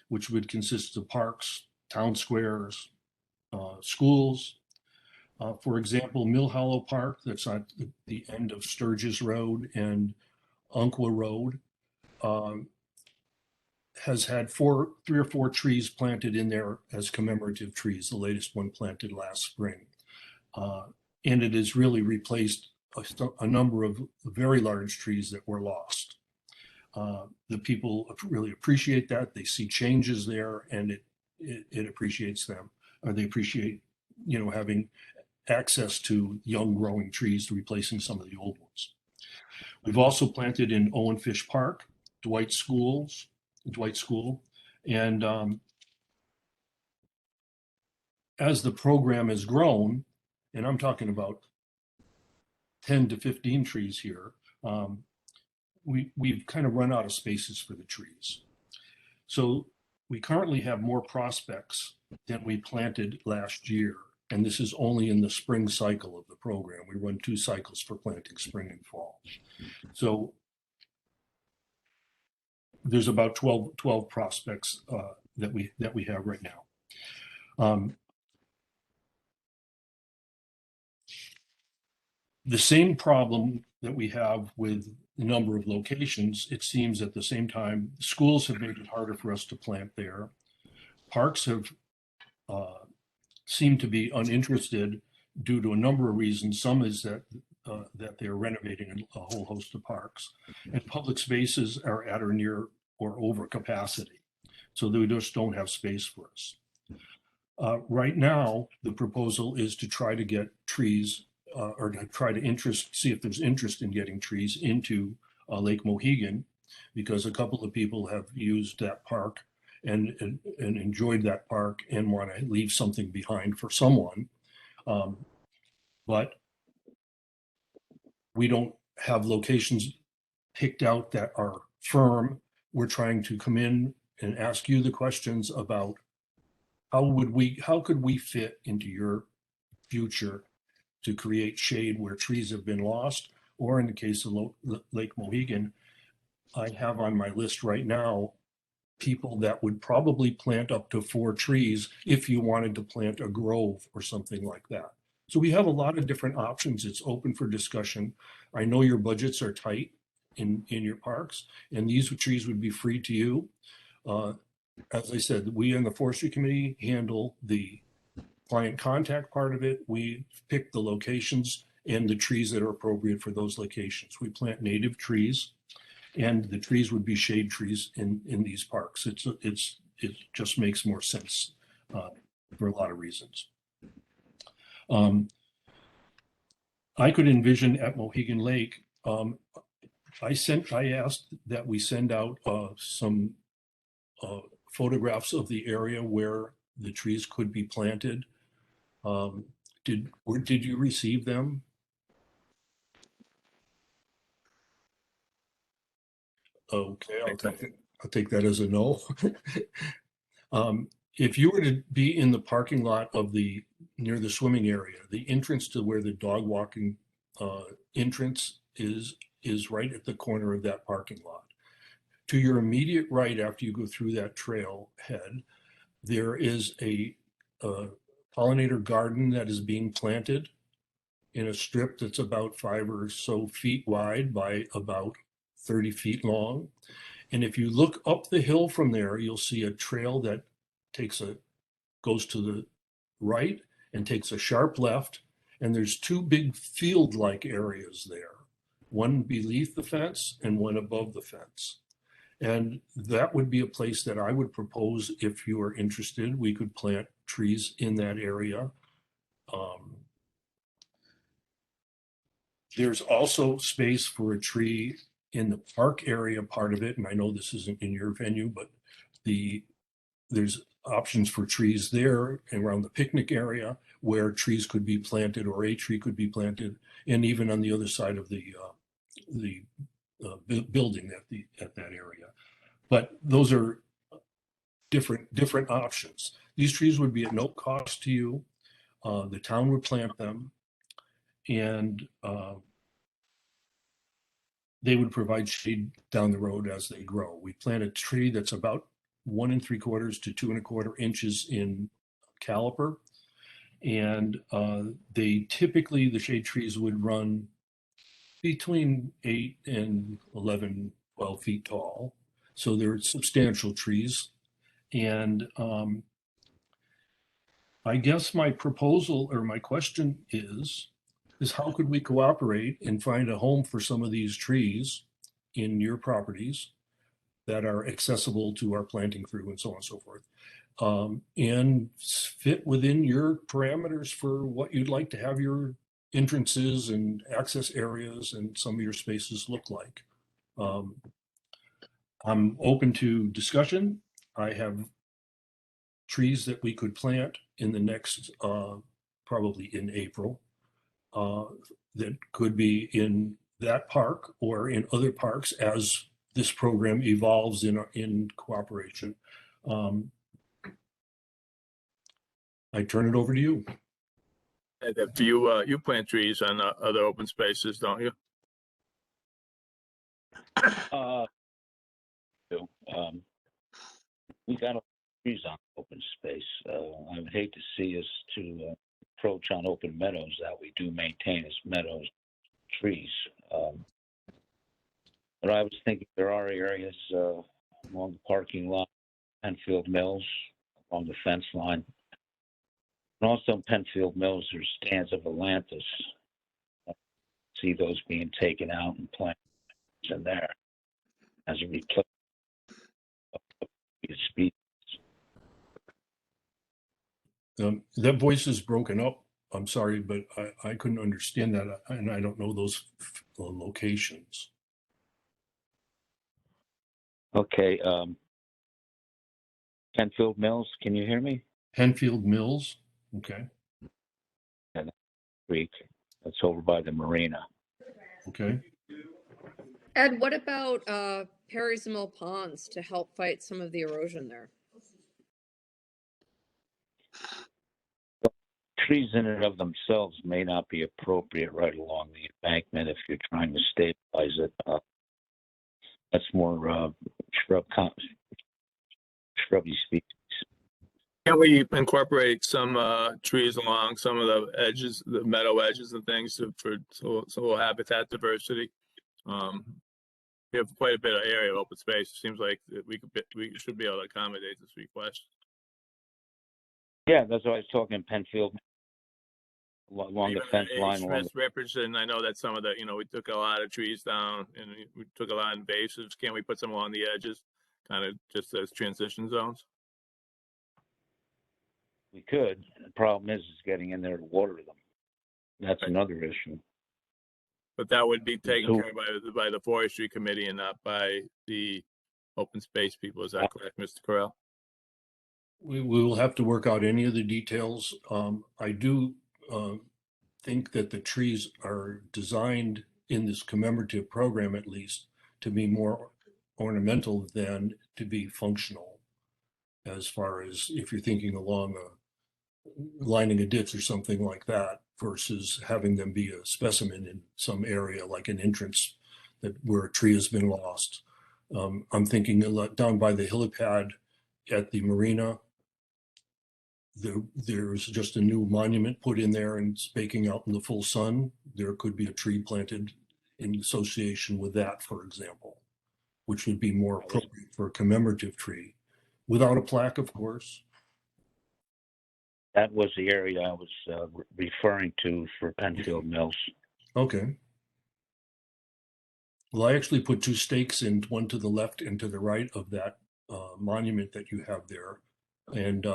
which would consist of parks, town squares, schools. For example, Mill Hollow Park, that's at the end of Sturgis Road and Umpqua Road, has had 3 or 4 trees planted in there as commemorative trees, the latest one planted last spring. And it has really replaced a number of very large trees that were lost. The people really appreciate that. They see changes there, and it appreciates them. Or they appreciate, having access to young growing trees, replacing some of the old ones. We've also planted in Owen Fish Park, Dwight School, and as the program has grown, and I'm talking about 10 to 15 trees here, we've kind of run out of spaces for the trees. So we currently have more prospects than we planted last year. And this is only in the spring cycle of the program. We run 2 cycles for planting spring and fall. So there's about 12 prospects that we have right now. The same problem that we have with the number of locations, it seems at the same time, schools have made it harder for us to plant there. Parks have seemed to be uninterested due to a number of reasons. Some is that they're renovating a whole host of parks, and public spaces are at or near or over capacity, so they just don't have space for us. Right now, the proposal is to try to get trees or to try to see if there's interest in getting trees into Lake Mohegan, because a couple of people have used that park and enjoyed that park and want to leave something behind for someone. But we don't have locations picked out that are firm. We're trying to come in and ask you the questions about how could we fit into your future to create shade where trees have been lost, or in the case of Lake Mohegan, I have on my list right now people that would probably plant up to 4 trees if you wanted to plant a grove or something like that. So we have a lot of different options. It's open for discussion. I know your budgets are tight in your parks, and these trees would be free to you. As I said, we in the Forestry Committee handle the client contact part of it. We pick the locations and the trees that are appropriate for those locations. We plant native trees, and the trees would be shade trees in these parks. It just makes more sense for a lot of reasons. I could envision at Mohegan Lake, I asked that we send out some photographs of the area where the trees could be planted. Did you receive them? Okay, I'll take that as a no. If you were to be in the parking lot of near the swimming area, the entrance to where the dog walking entrance is right at the corner of that parking lot. To your immediate right, after you go through that trailhead, there is a Pollinator Garden that is being planted in a strip that's about 5 or so feet wide by about 30 feet long. And if you look up the hill from there, you'll see a trail that goes to the right and takes a sharp left. And there's 2 big field-like areas there, one beneath the fence and one above the fence. And that would be a place that I would propose, if you are interested, we could plant trees in that area. There's also space for a tree in the park area part of it. And I know this isn't in your venue, but there's options for trees there around the picnic area where trees could be planted or a tree could be planted, and even on the other side of the building at that area. But those are different options. These trees would be at no cost to you. The town would plant them, and they would provide shade down the road as they grow. We plant a tree that's about 1 3/4 to 2 1/4 inches in caliper, and they typically, the shade trees would run between 8 and 11, 12 feet tall. So they're substantial trees. And I guess my proposal or my question is how could we cooperate and find a home for some of these trees in your properties that are accessible to our planting crew and so on and so forth, and fit within your parameters for what you'd like to have your entrances and access areas and some of your spaces look like. I'm open to discussion. I have trees that we could plant in the next, probably in April, that could be in that park or in other parks as this program evolves in cooperation. I turn it over to you. And if you plant trees on other open spaces, don't you? We got trees on open space. I would hate to see us to approach on open meadows that we do maintain as meadows, trees. But I was thinking there are areas along the parking lot, Penfield Mills, along the fence line. And also in Penfield Mills, there's stands of Atlantis. I see those being taken out and planted in there as a replacement of species. That voice is broken up. I'm sorry, but I couldn't understand that, and I don't know those locations. Okay. Penfield Mills, can you hear me? Penfield Mills, okay. And Creek, that's over by the marina. Okay. Ed, what about Perry's Mill Ponds to help fight some of the erosion there? Trees in and of themselves may not be appropriate right along the embankment if you're trying to stabilize it. That's more shrubby species. Can we incorporate some trees along some of the edges, the meadow edges and things for so habitat diversity? We have quite a bit of area of open space. It seems like we should be able to accommodate this request. Yeah, that's what I was talking Penfield, along the fence line. And I know that some of the, we took a lot of trees down and we took a lot of invasives. Can't we put some along the edges, kind of just as transition zones? We could. The problem is getting in there to water them. That's another issue. But that would be taken care of by the forestry committee and not by the open space people. Is that correct, Mr. Corral? We will have to work out any of the details. I do think that the trees are designed in this commemorative program, at least, to be more ornamental than to be functional. As far as if you're thinking along lining a ditch or something like that, versus having them be a specimen in some area like an entrance where a tree has been lost. I'm thinking a lot down by the helipad at the marina. There's just a new monument put in there and it's baking out in the full sun. There could be a tree planted in association with that, for example, which would be more appropriate for a commemorative tree, without a plaque, of course. That was the area I was referring to for Penfield Mills. Okay. Well, I actually put 2 stakes in, one to the left and to the right of that monument that you have there. And,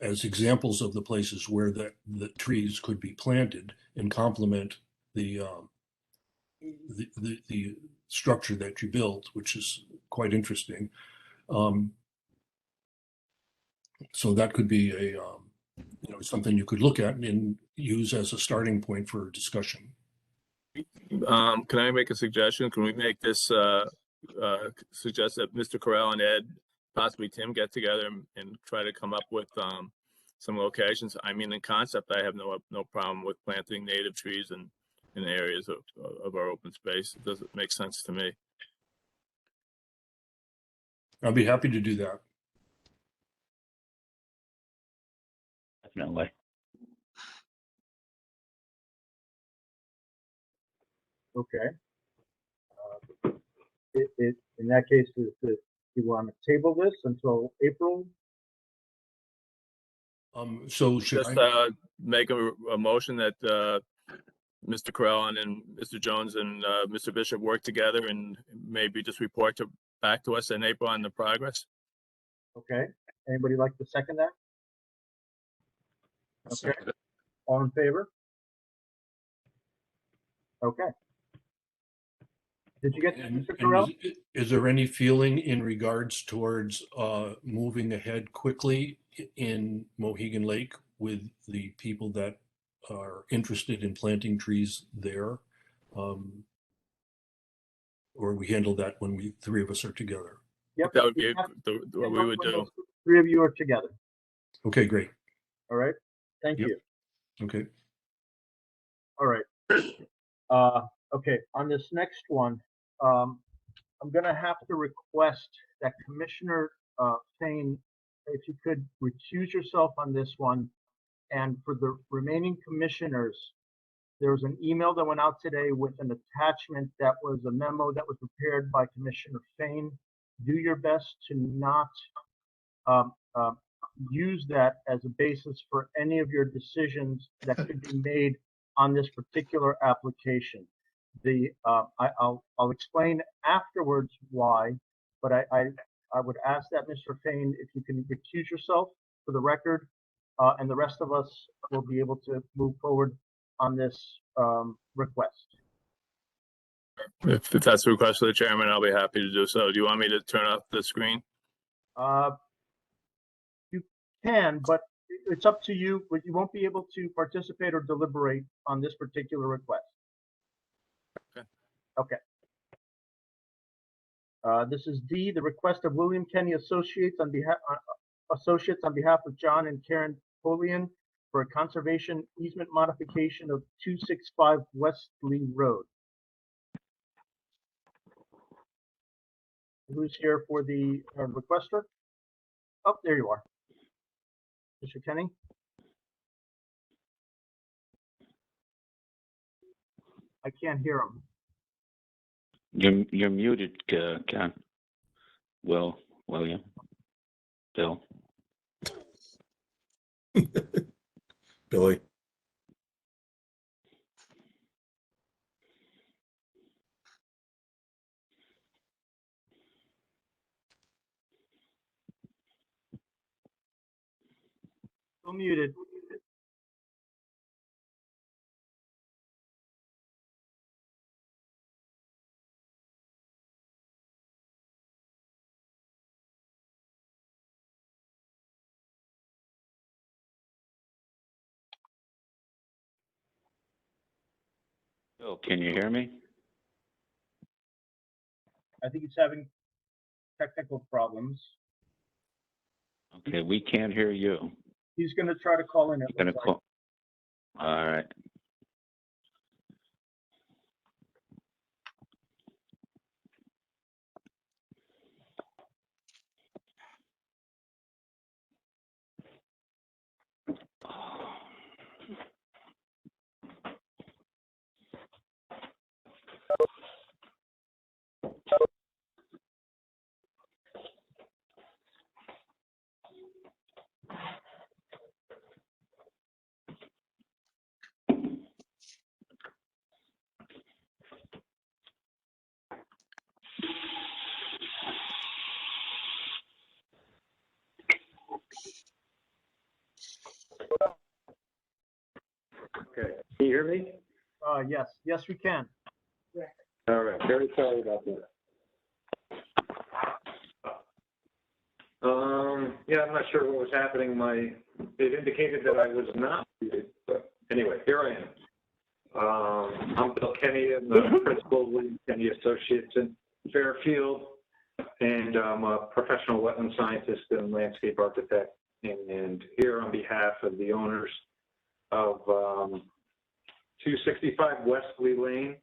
as examples of the places where the trees could be planted and complement the structure that you built, which is quite interesting. So that could be a something you could look at and use as a starting point for discussion. Can I make a suggestion? Can we make this suggest that Mr. Corral and Ed, possibly Tim, get together and try to come up with some locations? I mean, in concept, I have no problem with planting native trees in areas of our open space. It doesn't make sense to me. I'll be happy to do that. Definitely. Okay. In that case, you want to table this until April? So should Just I? make a motion that Mr. Corral and Mr. Jones and Mr. Bishop work together and maybe just report back to us in April on the progress. Okay. Anybody like to second that? Okay. Second. All in favor? Okay. Did you get that, Mr. Corral? Is there any feeling in regards towards moving ahead quickly in Mohegan Lake with the people that are interested in planting trees there? Or we handle that when three of us are together? Yep. That would be what we would do. Three of you are together. Okay, great. All right. Thank Yep. you. Okay. All right. Okay. On this next one, I'm going to have to request that Commissioner Fain, if you could recuse yourself on this one. And for the remaining commissioners, there was an email that went out today with an attachment that was a memo that was prepared by Commissioner Fain. Do your best to not use that as a basis for any of your decisions that could be made on this particular application. I'll explain afterwards why, but I would ask that Mr. Fain, if you can recuse yourself for the record, and the rest of us will be able to move forward on this request. If that's the request of the chairman, I'll be happy to do so. Do you want me to turn off the screen? You can, but it's up to you, but you won't be able to participate or deliberate on this particular request. Okay. Okay. This is D, the request of William Kenny Associates on behalf of John and Karen Polian for a conservation easement modification of 265 West Lee Road. Who's here for the requester? Oh, there you are. Mr. Kenny? I can't hear him. You're muted, Ken. William, Bill. Billy. Still muted. Bill, can you hear me? I think he's having technical problems. Okay, we can't hear you. He's going to try to call in. You're gonna call. All right. Okay. Can you hear me? Yes, we can. All right, very sorry about that. Yeah, I'm not sure what was happening. It indicated that I was not muted, but anyway, here I am. I'm Bill Kenny. I'm the principal of William Kenny Associates in Fairfield, and I'm a professional wetland scientist and landscape architect. And here on behalf of the owners of 265 Wesley Lane,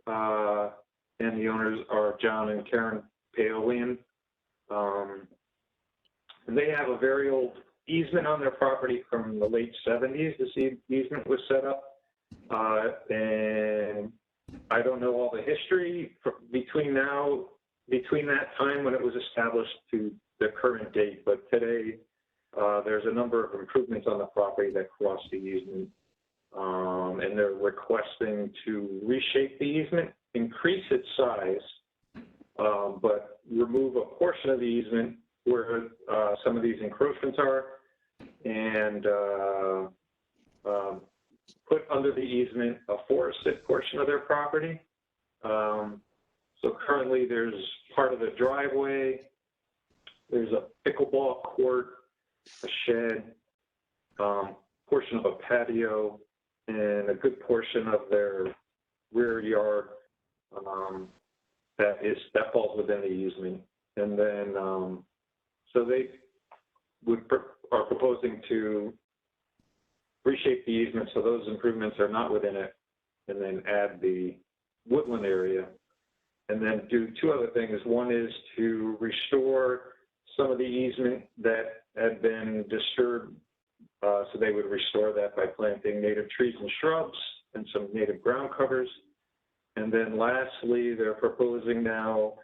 and the owners are John and Karen Paolian. And they have a very old easement on their property from the late 70s. This easement was set up, and I don't know all the history between that time when it was established to the current date, but today there's a number of improvements on the property that cross the easement, and they're requesting to reshape the easement, increase its size, but remove a portion of the easement where some of these encroachments are, and put under the easement a forested portion of their property. So currently there's part of the driveway, there's a pickleball court, a shed, portion of a patio, and a good portion of their rear yard that falls within the easement. And then, so they are proposing to reshape the easement so those improvements are not within it, and then add the woodland area, and then do two other things. One is to restore some of the easement that had been disturbed, so they would restore that by planting native trees and shrubs and some native ground covers. And then lastly, they're proposing now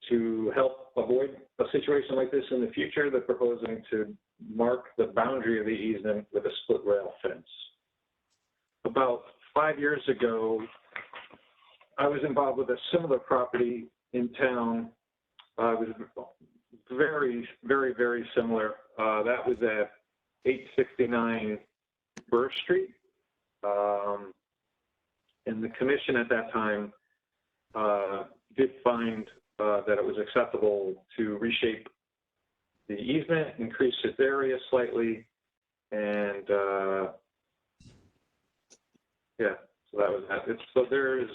to help avoid a situation like this in the future. They're proposing to mark the boundary of the easement with a split rail fence. About 5 years ago, I was involved with a similar property in town. It was very, very, very similar. That was at 869 Burr Street. And the commission at that time did find that it was acceptable to reshape the easement, increase its area slightly, and yeah, so that was that. So there is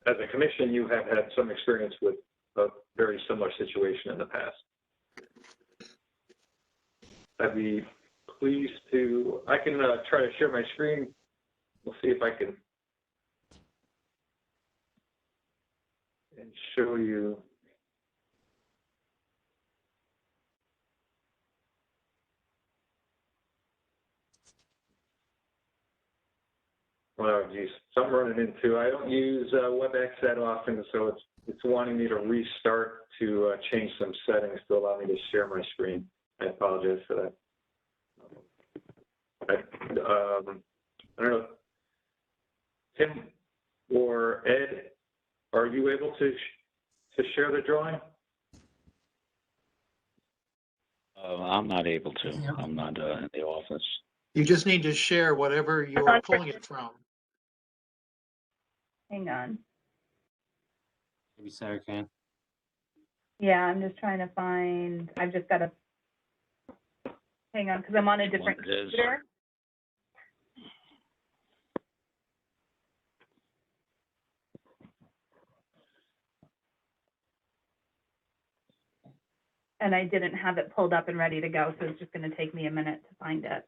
as a commission, you have had some experience with a very similar situation in the past. I'd be pleased to, I can try to share my screen. We'll see if I can and show you. Oh geez, so I'm running into, I don't use WebEx that often, so it's wanting me to restart to change some settings to allow me to share my screen. I apologize for that. I don't know, Tim or Ed, are you able to share the drawing? I'm not able to. I'm not in the office. You just need to share whatever you're pulling it from. Hang on. Maybe Sarah can. Yeah, I'm just trying to find, I've just got to, hang on, because I'm on a different computer. And I didn't have it pulled up and ready to go, so it's just going to take me a minute to find it.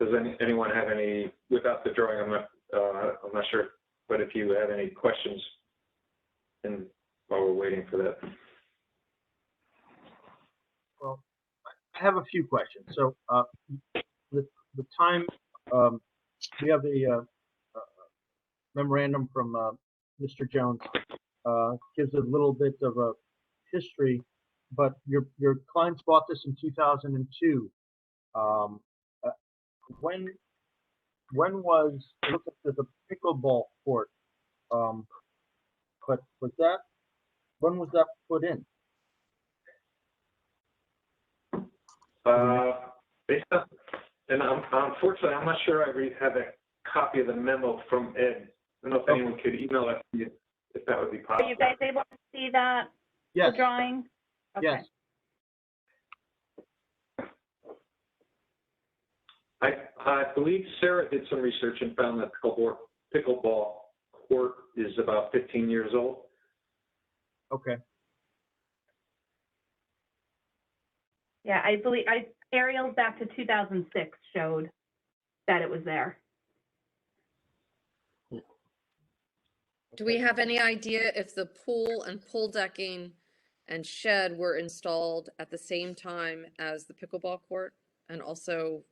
Does anyone have any, without the drawing, I'm not sure, but if you have any questions and while we're waiting for that. Well, I have a few questions. So the time, we have the memorandum from Mr. Jones, gives a little bit of a history, but your clients bought this in 2002. When when was, it looks like there's a pickleball court, but when was that put in? And unfortunately, I'm not sure I have a copy of the memo from Ed. I don't know if anyone could email that to you, if that would be Are possible. you guys able to see that? Yes. The drawing? Okay. Yes. I believe Sarah did some research and found that pickleball court is about 15 years old. Okay. Yeah, I believe aerials back to 2006 showed that it was there. Do we have any idea if the pool and pool decking and shed were installed at the same time as the pickleball court and also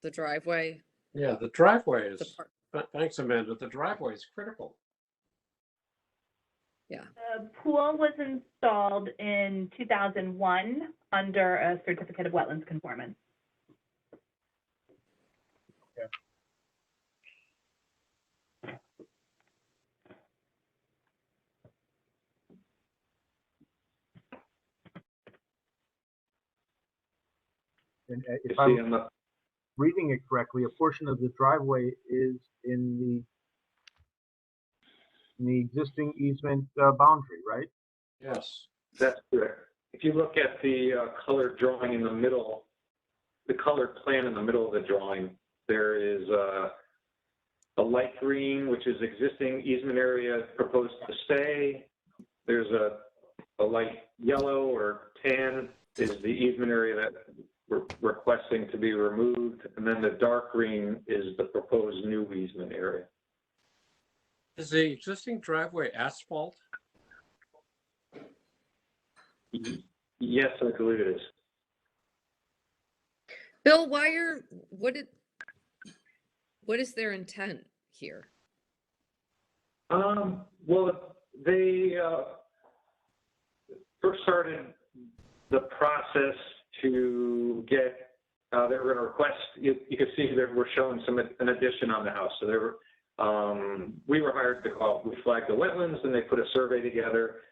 the driveway? Yeah, the driveway is, thanks, Amanda, the driveway is critical. Yeah. The pool was installed in 2001 under a certificate of wetlands conformance. Okay. And if I'm reading it correctly, a portion of the driveway is in the existing easement boundary, right? Yes. That's correct. If you look at the colored drawing in the middle, the colored plan in the middle of the drawing, there is a light green, which is existing easement area proposed to stay. There's a light yellow or tan is the easement area that we're requesting to be removed. And then the dark green is the proposed new easement area. Is the existing driveway asphalt? Yes, I believe it is. Bill, what is their intent here? Well, they first started the process to get, they were going to request, you can see that we're showing an addition on the house. So they were, we were hired to call, we flagged the wetlands and they put a survey together.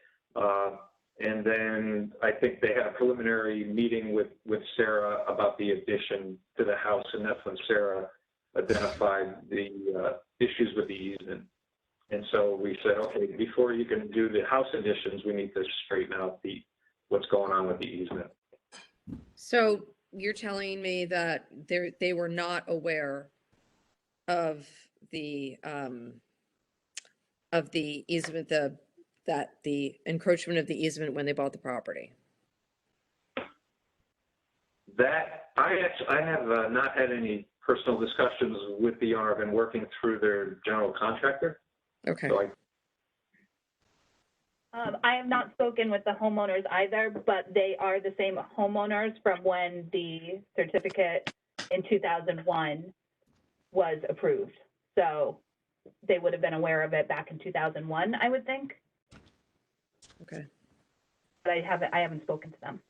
And then I think they had a preliminary meeting with Sarah about the addition to the house, and that's when Sarah identified the issues with the easement. And so we said, okay, before you can do the house additions, we need to straighten out what's going on with the easement. So you're telling me that they were not aware of the easement, the encroachment of the easement when they bought the property? That I have not had any personal discussions with the owner. I've been working through their general contractor. Okay. So I have not spoken with the homeowners either, but they are the same homeowners from when the certificate in 2001 was approved. So they would have been aware of it back in 2001, I would think. Okay. But I haven't spoken to them.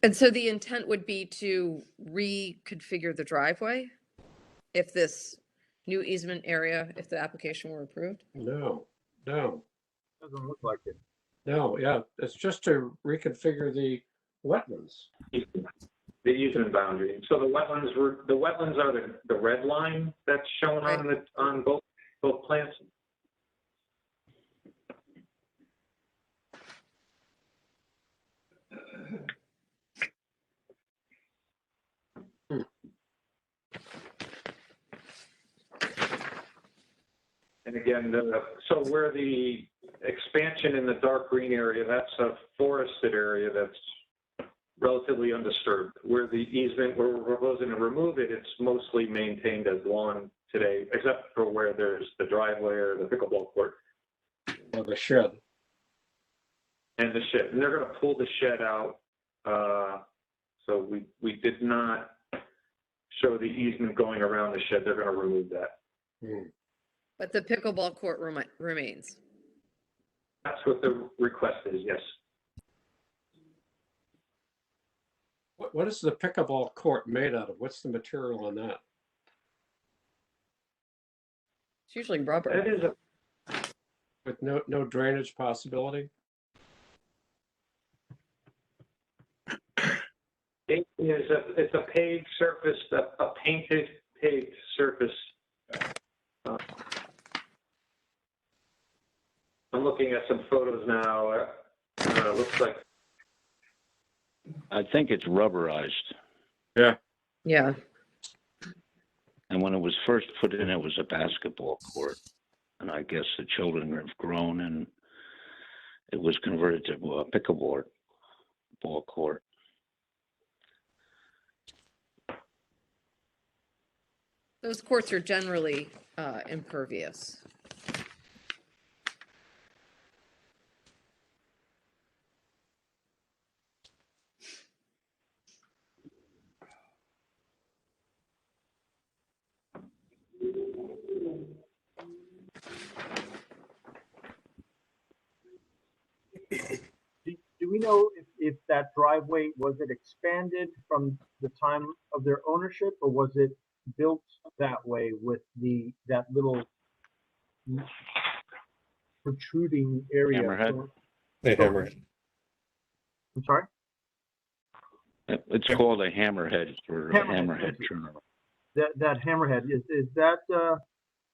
And so the intent would be to reconfigure the driveway if this new easement area, if the application were approved? No. Doesn't look like it. No, yeah, it's just to reconfigure the wetlands. the easement boundary. So the wetlands are the red line that's shown on both plans. And again, so where the expansion in the dark green area, that's a forested area that's relatively undisturbed. Where the easement, where we're proposing to remove it, it's mostly maintained as lawn today, except for where there's the driveway or the pickleball court. Or the shed. And the shed. And they're going to pull the shed out. So we did not show the easement going around the shed. They're going to remove that. But the pickleball court remains. That's what the request is, yes. What is the pickleball court made out of? What's the material on that? It's usually rubber. That is a, With no drainage possibility? it's a paved surface, a painted paved surface. I'm looking at some photos now. Looks like. I think it's rubberized. Yeah. Yeah. And when it was first put in, it was a basketball court. And I guess the children have grown and it was converted to a pickleball ball court. Those courts are generally impervious. Do we know if that driveway, was it expanded from the time of their ownership, or was it built that way with that little protruding area? Hammerhead. The hammerhead. I'm sorry? It's called a hammerhead for a hammerhead turnaround. That hammerhead, is that,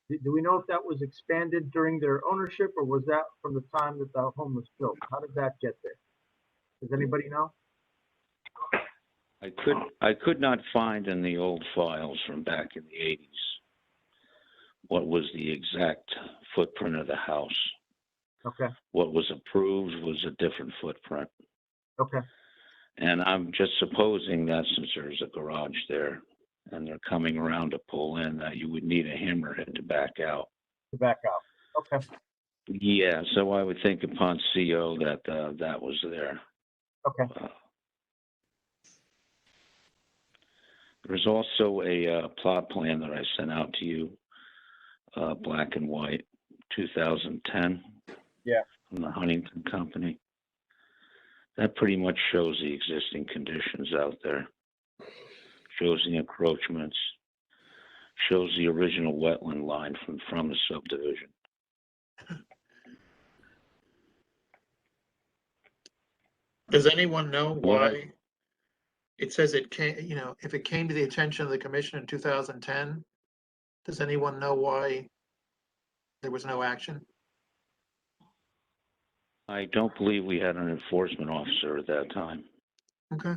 do we know if that was expanded during their ownership, or was that from the time that the home was built? How did that get there? Does anybody know? I could not find in the old files from back in the 80s what was the exact footprint of the house. Okay. What was approved was a different footprint. Okay. And I'm just supposing that since there's a garage there and they're coming around to pull in, that you would need a hammerhead to back out. To back out. Okay. Yeah, so I would think upon CO that that was there. Okay. There's also a plot plan that I sent out to you, black and white, 2010. Yeah. From the Huntington Company. That pretty much shows the existing conditions out there. Shows the encroachments. Shows the original wetland line from the subdivision. Does anyone know why? It says it came, if it came to the attention of the commission in 2010, does anyone know why there was no action? I don't believe we had an enforcement officer at that time. Okay.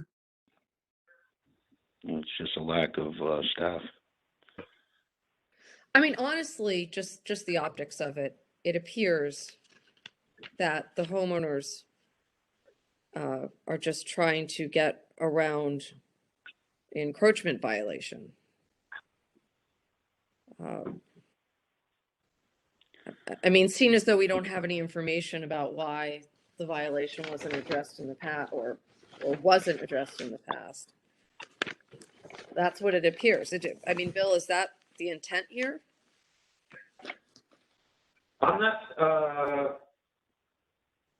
It's just a lack of staff. I mean, honestly, just the optics of it, it appears that the homeowners are just trying to get around the encroachment violation. I mean, seeing as though we don't have any information about why the violation wasn't addressed in the past or wasn't addressed in the past, that's what it appears. I mean, Bill, is that the intent here? I'm not,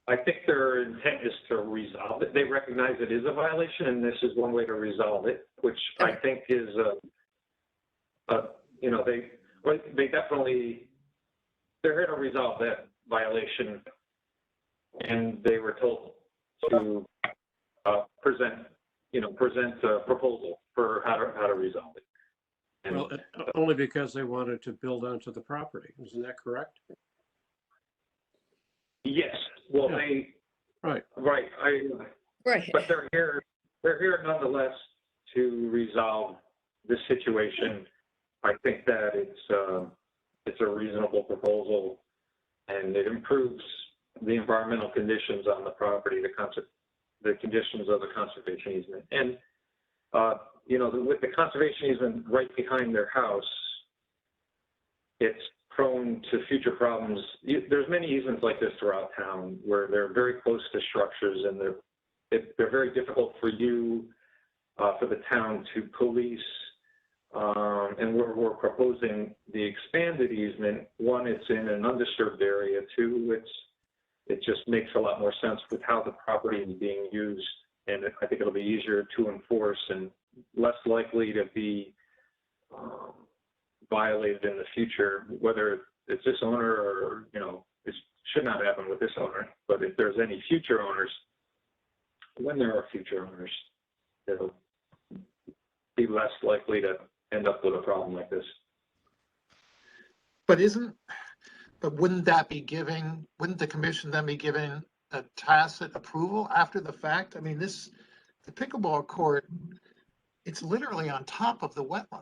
I think their intent is to resolve it. They recognize it is a violation, and this is one way to resolve it, which I think is, they definitely, they're here to resolve that violation, and they were told to present a proposal for how to resolve it. And, well, only because they wanted to build onto the property. Isn't that correct? yes. Well, Yeah. Right. Right. Right. But they're here nonetheless to resolve this situation. I think that it's a reasonable proposal, and it improves the environmental conditions on the property, the conditions of the conservation easement. And, with the conservation easement right behind their house, it's prone to future problems. There's many easements like this throughout town where they're very close to structures, and they're very difficult for you, for the town to police. And we're proposing the expanded easement. One, it's in an undisturbed area. Two, it just makes a lot more sense with how the property is being used, and I think think it'll be easier to enforce and less likely to be violated in the future, whether it's this owner or, it should not happen with this owner, but if there's any future owners, when there are future owners, it'll be less likely to end up with a problem like this. But wouldn't the commission then be giving a tacit approval after the fact? I mean, the pickleball court, it's literally on top of the wetland.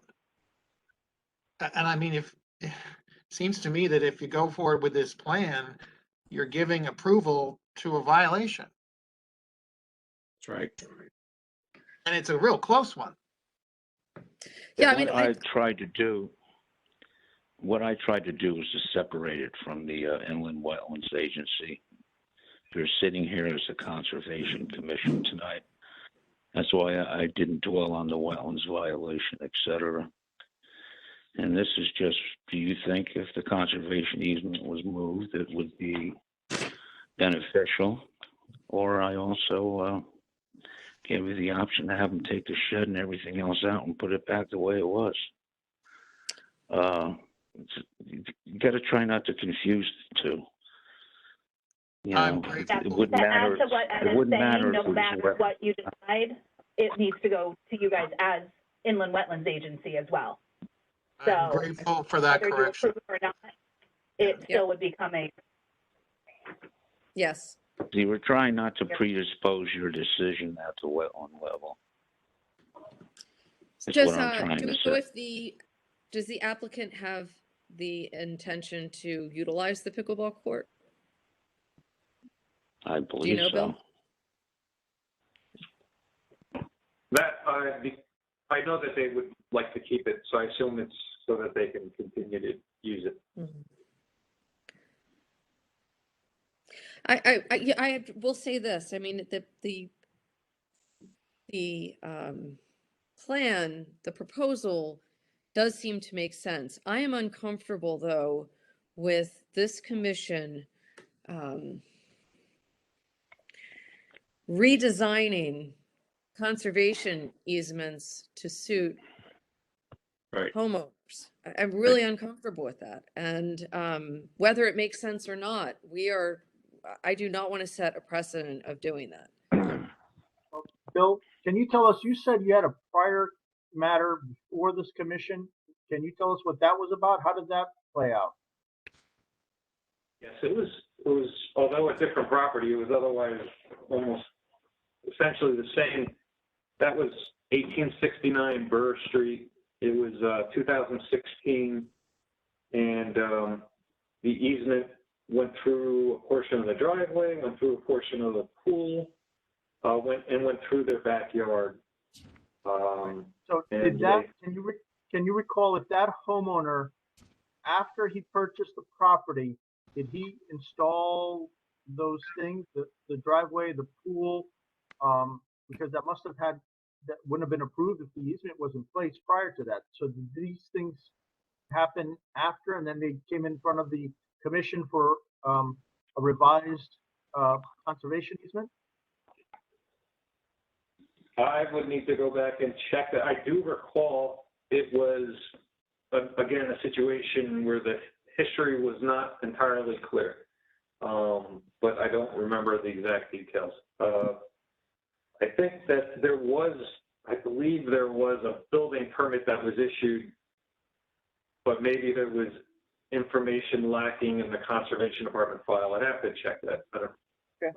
And I mean, it seems to me that if you go forward with this plan, you're giving approval to a violation. That's right. And it's a real close one. Yeah, I mean, What I tried to do was to separate it from the Inland Wetlands Agency. You're sitting here as a Conservation Commission tonight. That's why I didn't dwell on the wetlands violation, et cetera. And this is just, do you think if the conservation easement was moved, it would be beneficial? Or I also gave you the option to have them take the shed and everything else out and put it back the way it was. You got to try not to confuse the two. It wouldn't matter. To what It wouldn't matter no if it was matter wet. what you decide, it needs to go to you guys as Inland Wetlands Agency as well. So I'm grateful for that whether correction. you approve or not, it still would be coming. yes. You were trying not to predispose your decision at the wetland level. That's Just, what I'm trying do to we know say. does the applicant have the intention to utilize the pickleball court? I Do you believe know, so. Bill? That I know that they would like to keep it, so I assume it's so that they can continue to use it. Mm-hmm. I will say this. I mean, the plan, the proposal does seem to make sense. I am uncomfortable though with this commission redesigning conservation easements to suit homeowners. I'm really uncomfortable with that. And whether it makes sense or not, I do not want to set a precedent of doing that. Bill, can you tell us, you said you had a prior matter before this commission. Can you tell us what that was about? How did that play out? Yes, it was, although a different property, it was otherwise almost essentially the same. That was 1869 Burr Street. It was 2016, and the easement went through a portion of the driveway, went through a portion of the pool, went through their backyard. So did that, can you recall if that homeowner, after he purchased the property, did he install those things, the driveway, the pool? Because that wouldn't have been approved if the easement was in place prior to that. So did these things happen after, and then they came in front of the commission for a revised conservation easement? I would need to go back and check that. I do recall it was, again, a situation where the history was not entirely clear, but I don't remember the exact details. I think that I believe there was a building permit that was issued, but maybe there was information lacking in the conservation department file. I'd have to check that. Okay.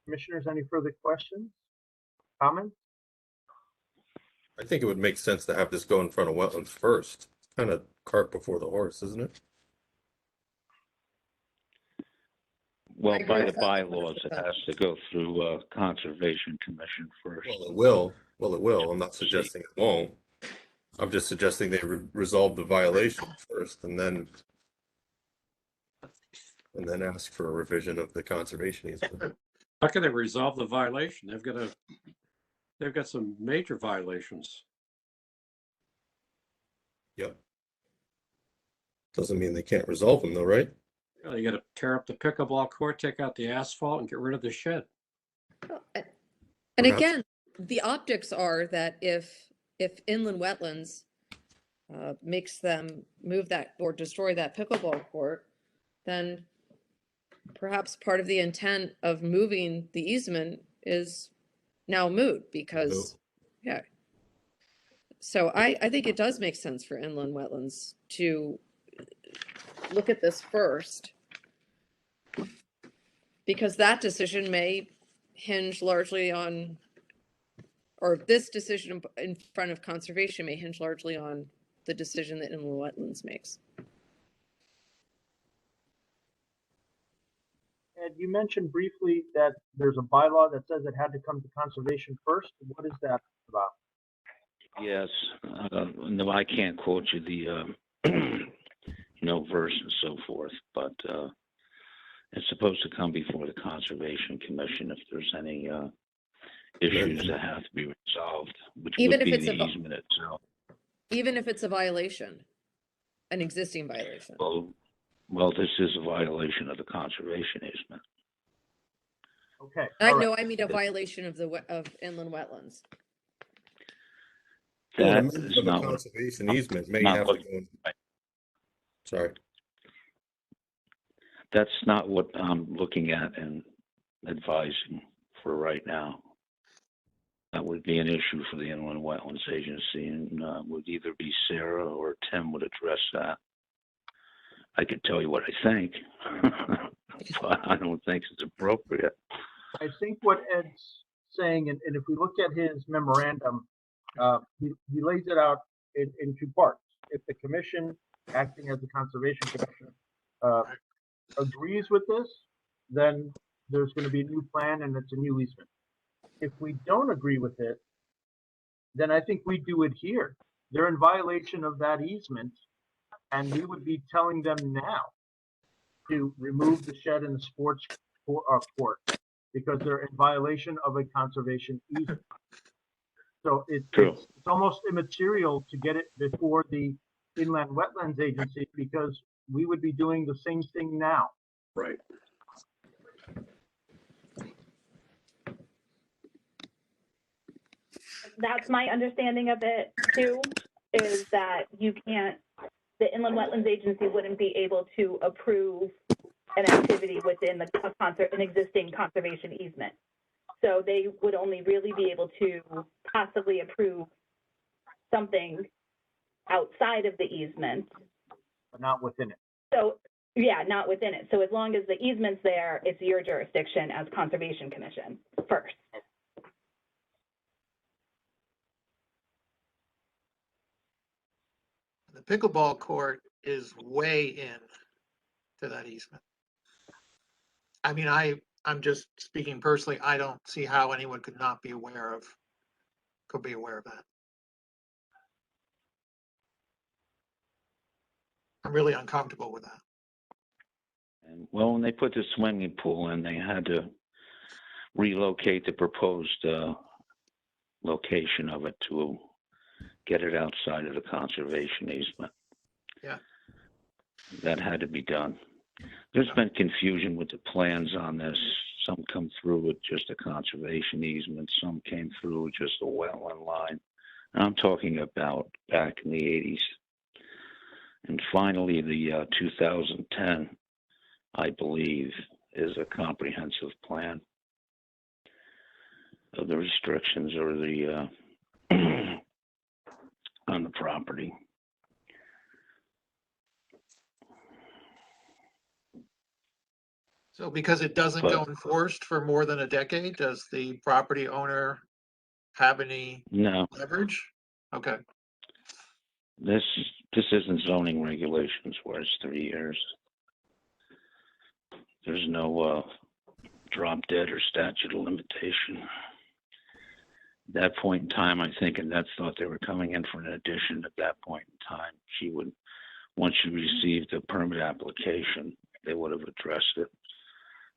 Commissioners, any further questions, comments? I think it would make sense to have this go in front of wetlands first. Kind of cart before the horse, isn't it? Well, by the bylaws, it has to go through Conservation Commission first. Well, it will. Well, it will. I'm not suggesting it won't. I'm just suggesting they resolve the violation first, and then ask for a revision of the conservation easement. How can they resolve the violation? They've got some major violations. Yep. Doesn't mean they can't resolve them though, right? Well, you got to tear up the pickleball court, take out the asphalt, and get rid of the shed. And Perhaps. again, the optics are that if inland wetlands makes them move that or destroy that pickleball court, then perhaps part of the intent of moving the easement is now moot because, yeah. So I think it does make sense for inland wetlands to look at this first, because that decision may hinge largely on, or this decision in front of conservation may hinge largely on the decision that inland wetlands makes. And you mentioned briefly that there's a bylaw that says it had to come to conservation first. What is that about? Yes, no, I can't quote you the, verse and so forth, but it's supposed to come before the Conservation Commission if there's any issues that have to be resolved, which Even would if be it's the easement itself. Even if it's a violation, an existing violation. Well, this is a violation of the conservation easement. Okay. I mean a violation of of inland wetlands. That Well, is not what. Conservation easement may not have what- to go. Sorry. That's not what I'm looking at and advising for right now. That would be an issue for the Inland Wetlands Agency, and would either be Sarah or Tim would address that. I could tell you what I think, but I don't think it's appropriate. I think what Ed's saying, and if we look at his memorandum, he lays it out in two parts. If the commission, acting as the conservation commission, agrees with this, then there's going to be a new plan and it's a new easement. If we don't agree with it, then I think we do adhere. They're in violation of that easement, and we would be telling them now to remove the shed in the sports court because they're in violation of a conservation easement. So it's almost immaterial to get it before the Inland Wetlands Agency because we would be doing the same thing now. Right. That's my understanding of it too, is that you can't, the Inland Wetlands Agency wouldn't be able to approve an activity within an existing conservation easement. So they would only really be able to possibly approve something outside of the easement. But not within it. So, yeah, not within it. So as long as the easement's there, it's your jurisdiction as Conservation Commission first. The pickleball court is way in to that easement. I mean, I'm just speaking personally, I don't see how anyone could be aware of that. I'm really uncomfortable with that. And well, when they put the swimming pool in, they had to relocate the proposed location of it to get it outside of the conservation easement. Yeah. That had to be done. There's been confusion with the plans on this. Some come through with just a conservation easement. Some came through with just a wetland line. And I'm talking about back in the 80s. And finally, the 2010, I believe, is a comprehensive plan of the restrictions or the on the property. So because it doesn't go enforced for more than a decade, does the property owner have any leverage? Okay. This isn't zoning regulations where it's 3 years. There's no drop dead or statute of limitation. At that point in time, I think Annette thought they were coming in for an addition at that point in time. She would, once she received the permit application, they would have addressed it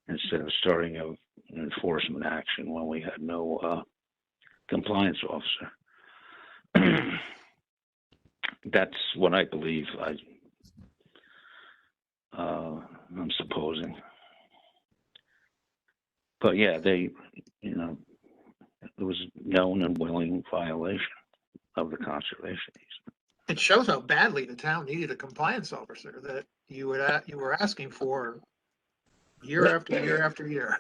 instead of starting an enforcement action when we had no compliance officer. That's what I believe. I'm supposing. But yeah, they, you know, it was known and willing violation of the conservation easement. It shows how badly the town needed a compliance officer that you were asking for year after year after year.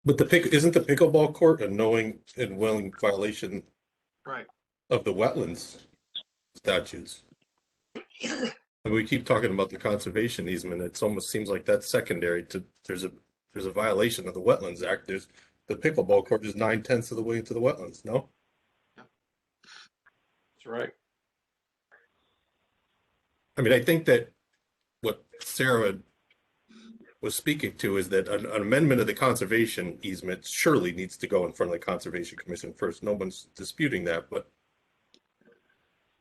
But isn't the pickleball court a knowing and willing violation Right. of the wetlands statutes? And we keep talking about the conservation easement. It almost seems like that's secondary to there's a violation of the Wetlands Act. The pickleball court is 9/10 of the way into the wetlands. No, That's right. I mean I think that what Sarah was speaking to is that an amendment of the conservation easement surely needs to go in front of the Conservation Commission first. No one's disputing that, but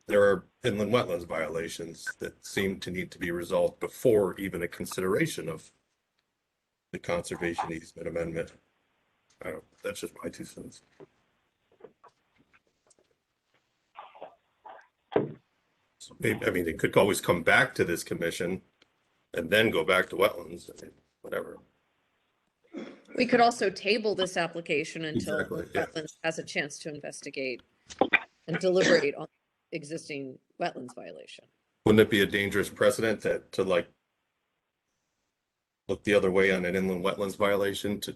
there are inland wetlands violations that seem to need to be resolved before even a consideration of the conservation easement amendment. That's just my 2 cents. So maybe, I mean, it could always come back to this commission and then go back to wetlands, whatever. We could also table this application until Exactly, yeah. wetlands has a chance to investigate and deliberate on existing wetlands violation. Wouldn't it be a dangerous precedent to like look the other way on an inland wetlands violation to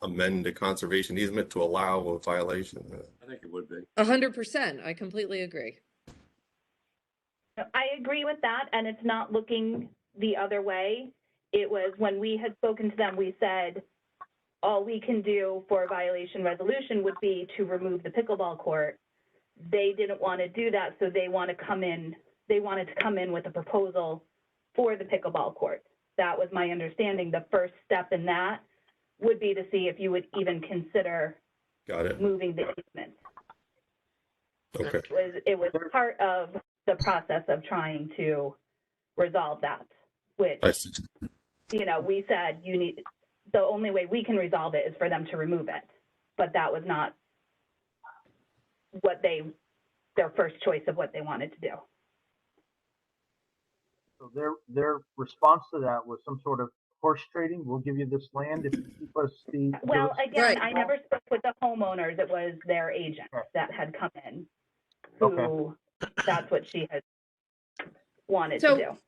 amend a conservation easement to allow a violation? I think it would be. 100%. I completely agree. I agree with that, and it's not looking the other way. It was when we had spoken to them, we said, all we can do for a violation resolution would be to remove the pickleball court. They didn't want to do that, so they wanted to come in with a proposal for the pickleball court. That was my understanding. The first step in that would be to see if you would even consider moving the easement. Okay. It was part of the process of trying to resolve that, which, you know, we said the only way we can resolve it is for them to remove it. But that was not what their first choice of what they wanted to do. So their response to that was some sort of horse trading. We'll give you this land if you keep us the. Well, again, I never spoke with the homeowners. It was their agent that had come in, who that's what she had wanted to do.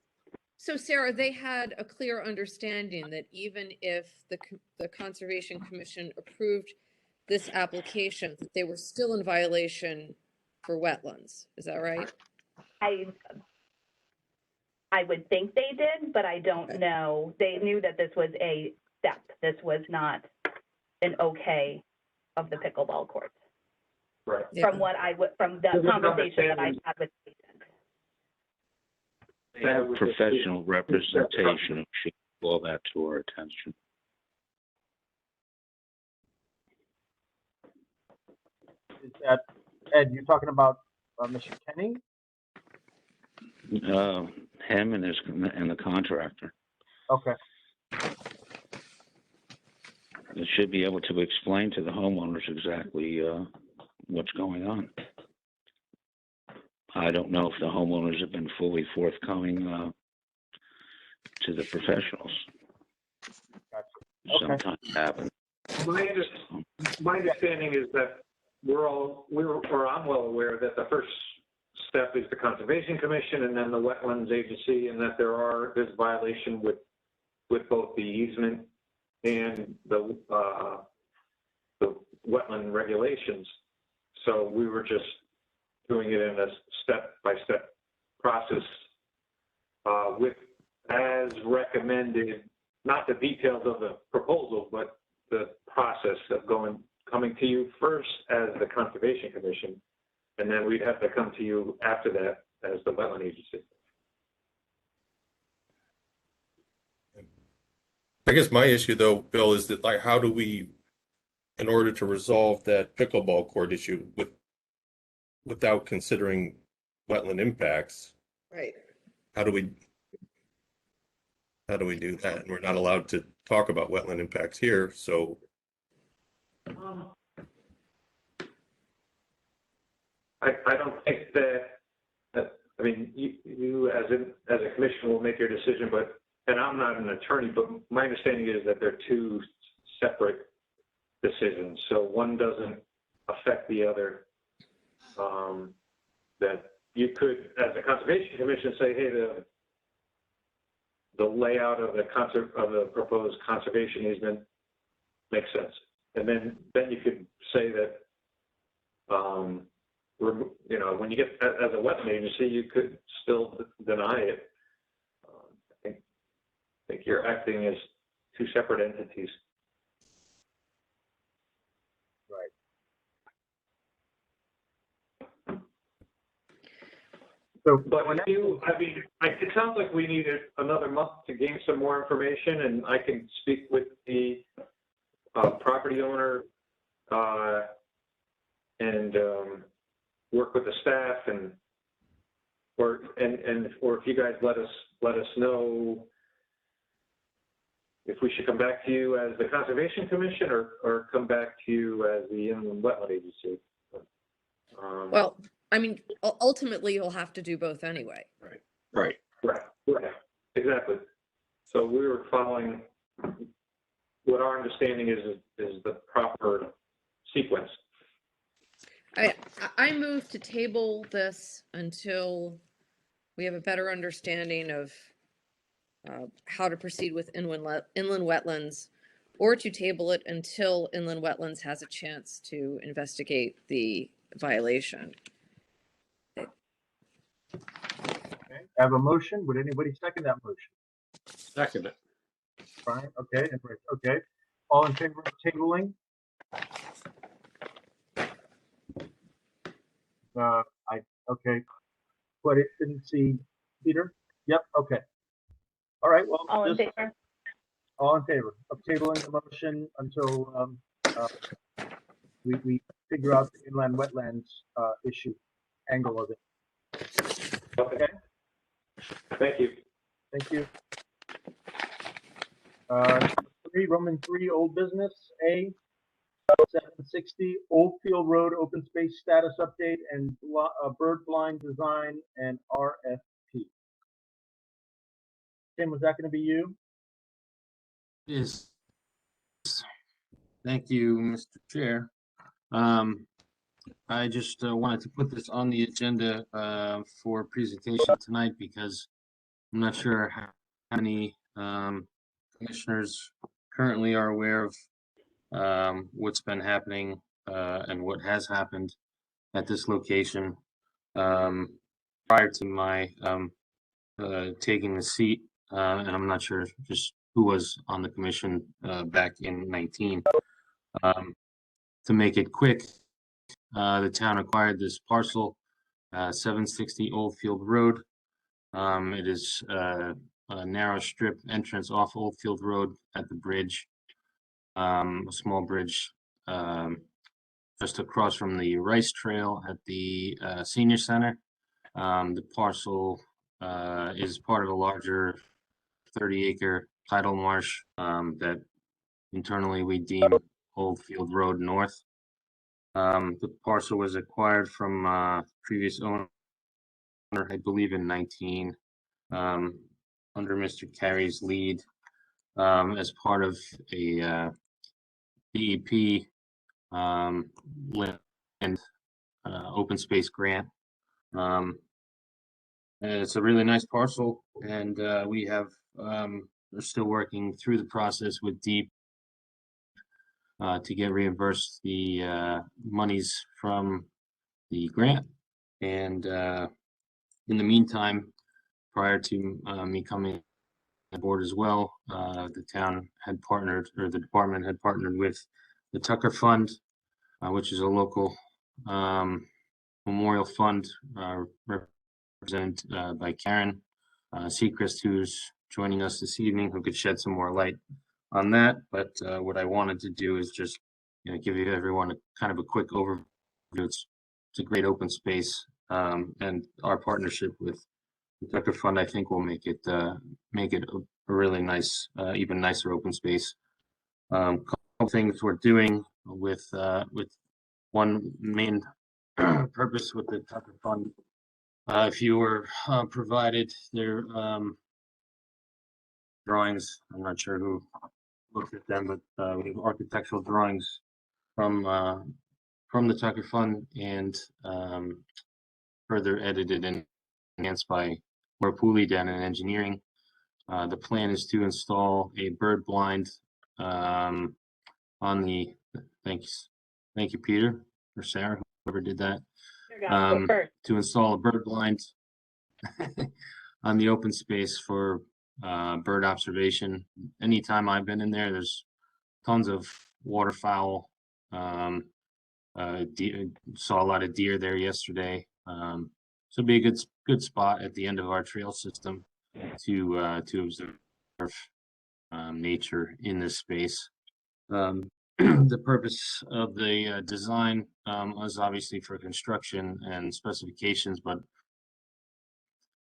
So Sarah, they had a clear understanding that even if the Conservation Commission approved this application, that they were still in violation for wetlands. Is that right? I would think they did, but I don't know. They knew that this was a step. This was not an okay of the pickleball court. Right. From from the conversation that I had with the agent. They have professional representation. Should call that to our attention. Is that, Ed, you're talking about Mr. Kenny? Him and the contractor. Okay. They should be able to explain to the homeowners exactly what's going on. I don't know if the homeowners have been fully forthcoming to the professionals. Gotcha. Sometimes happen. My understanding is that I'm well aware that the first step is the Conservation Commission and then the Wetlands Agency, and that there's violation with both the easement and the wetland regulations. So we were just doing it in a step-by-step process with, as recommended, not the details of the proposal, but the process of coming to you first as the Conservation Commission, and then we'd have to come to you after that as the Wetland Agency. I guess my issue though, Bill, is that like, how do we, in order to resolve that pickleball court issue without considering wetland impacts? Right. How do we do that? And we're not allowed to talk about wetland impacts here, so. I don't think that mean, you as a commission will make your decision, but, and I'm not an attorney, but my understanding is that they're two separate decisions. So one doesn't affect the other. That you could, as a conservation commission, say, hey, the layout of the proposed conservation easement makes sense. And then you could say that, you know, when you get as a wetland agency, you could still deny it. I think you're acting as two separate entities. So, but when you, I mean, it sounds like we needed another month to gain some more information, and I can speak with the property owner and work with the staff, or if you guys let us know if we should come back to you as the Conservation Commission or come back to you as the Inland Wetland Agency. Well, I mean, ultimately, you'll have to do both anyway. Right. Exactly. So we were following what our understanding is the proper sequence. I move to table this until we have a better understanding of how to proceed with inland wetlands, or to table it until inland wetlands has a chance to investigate the violation. Okay, I have a motion. Would anybody second that motion? Second it. Brian, okay, and Rich, okay. All in favor of tabling? Okay, but it didn't see Peter? Yep, okay. All right, well. All in favor? All in favor of tabling the motion until we figure out the inland wetlands issue angle of it. Okay. Thank you. Thank you. 3, Roman 3, old business, A, 760 Oldfield Road open space status update and bird blind design and RFP. Tim, was that going to be you? Yes. Thank you, Mr. Chair. I just wanted to put this on the agenda for presentation tonight because I'm not sure how many commissioners currently are aware of what's been happening and what has happened at this location. Prior to my taking the seat, and I'm not sure just who was on the commission back in 19. To make it quick, the town acquired this parcel, 760 Oldfield Road. It is a narrow strip entrance off Oldfield Road at the bridge, a small bridge just across from the Rice Trail at the Senior Center. The parcel is part of a larger 30-acre tidal marsh that internally we deem Oldfield Road North. The parcel was acquired from previous owner, I believe in 19, under Mr. Carey's lead, as part of a DEP land open space grant. And it's a really nice parcel, and we're still working through the process with DEEP to get reimbursed the monies from the grant. And in the meantime, prior to me coming aboard as well, the town had partnered, or the department had partnered with the Tucker Fund, which is a local memorial fund represented by Karen Seacrest, who's joining us this evening, who could shed some more light on that. But what I wanted to do is just give you everyone a kind of a quick overview. It's a great open space, and our partnership with the Tucker Fund, I think, will make it a really nice, even nicer open space. Couple things we're doing with one main purpose with the Tucker Fund If you were provided their drawings, I'm not sure who looked at them, but we have architectural drawings from the Tucker Fund and further edited and enhanced by Laura Pooley down in engineering. The plan is to install a bird blind on the, thank you, Peter or Sarah, whoever did that, to install a bird blind on the open space for bird observation. Anytime I've been in there, there's tons of waterfowl. Saw a lot of deer there yesterday. So it'd be a good spot at the end of our trail system to observe nature in this space. The purpose of the design was obviously for construction and specifications, but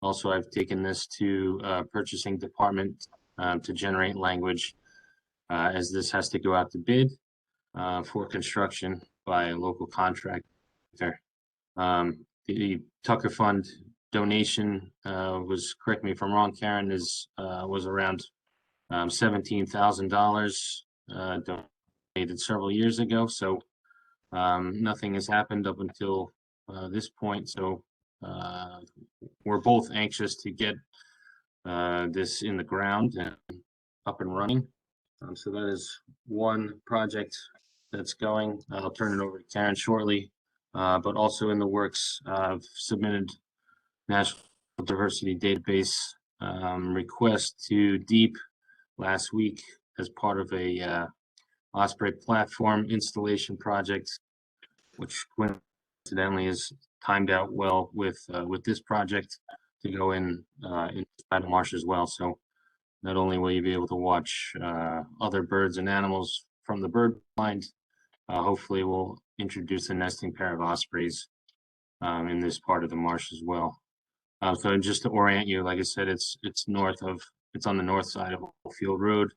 also I've taken this to purchasing department to generate language as this has to go out to bid for construction by a local contractor. The Tucker Fund donation was, correct me if I'm wrong, Karen, was around $17,000 donated several years ago. So nothing has happened up until this point. So we're both anxious to get this in the ground and up and running. So that is one project that's going. I'll turn it over to Karen shortly, but also in the works, I've submitted National Diversity Database request to DEEP last week as part of a Osprey platform installation project, which coincidentally is timed out well with this project to go in the marsh as well. So not only will you be able to watch other birds and animals from the bird blind, hopefully we'll introduce a nesting pair of ospreys in this part of the marsh as well. So just to orient you, like I said, it's on the north side of Oldfield Road,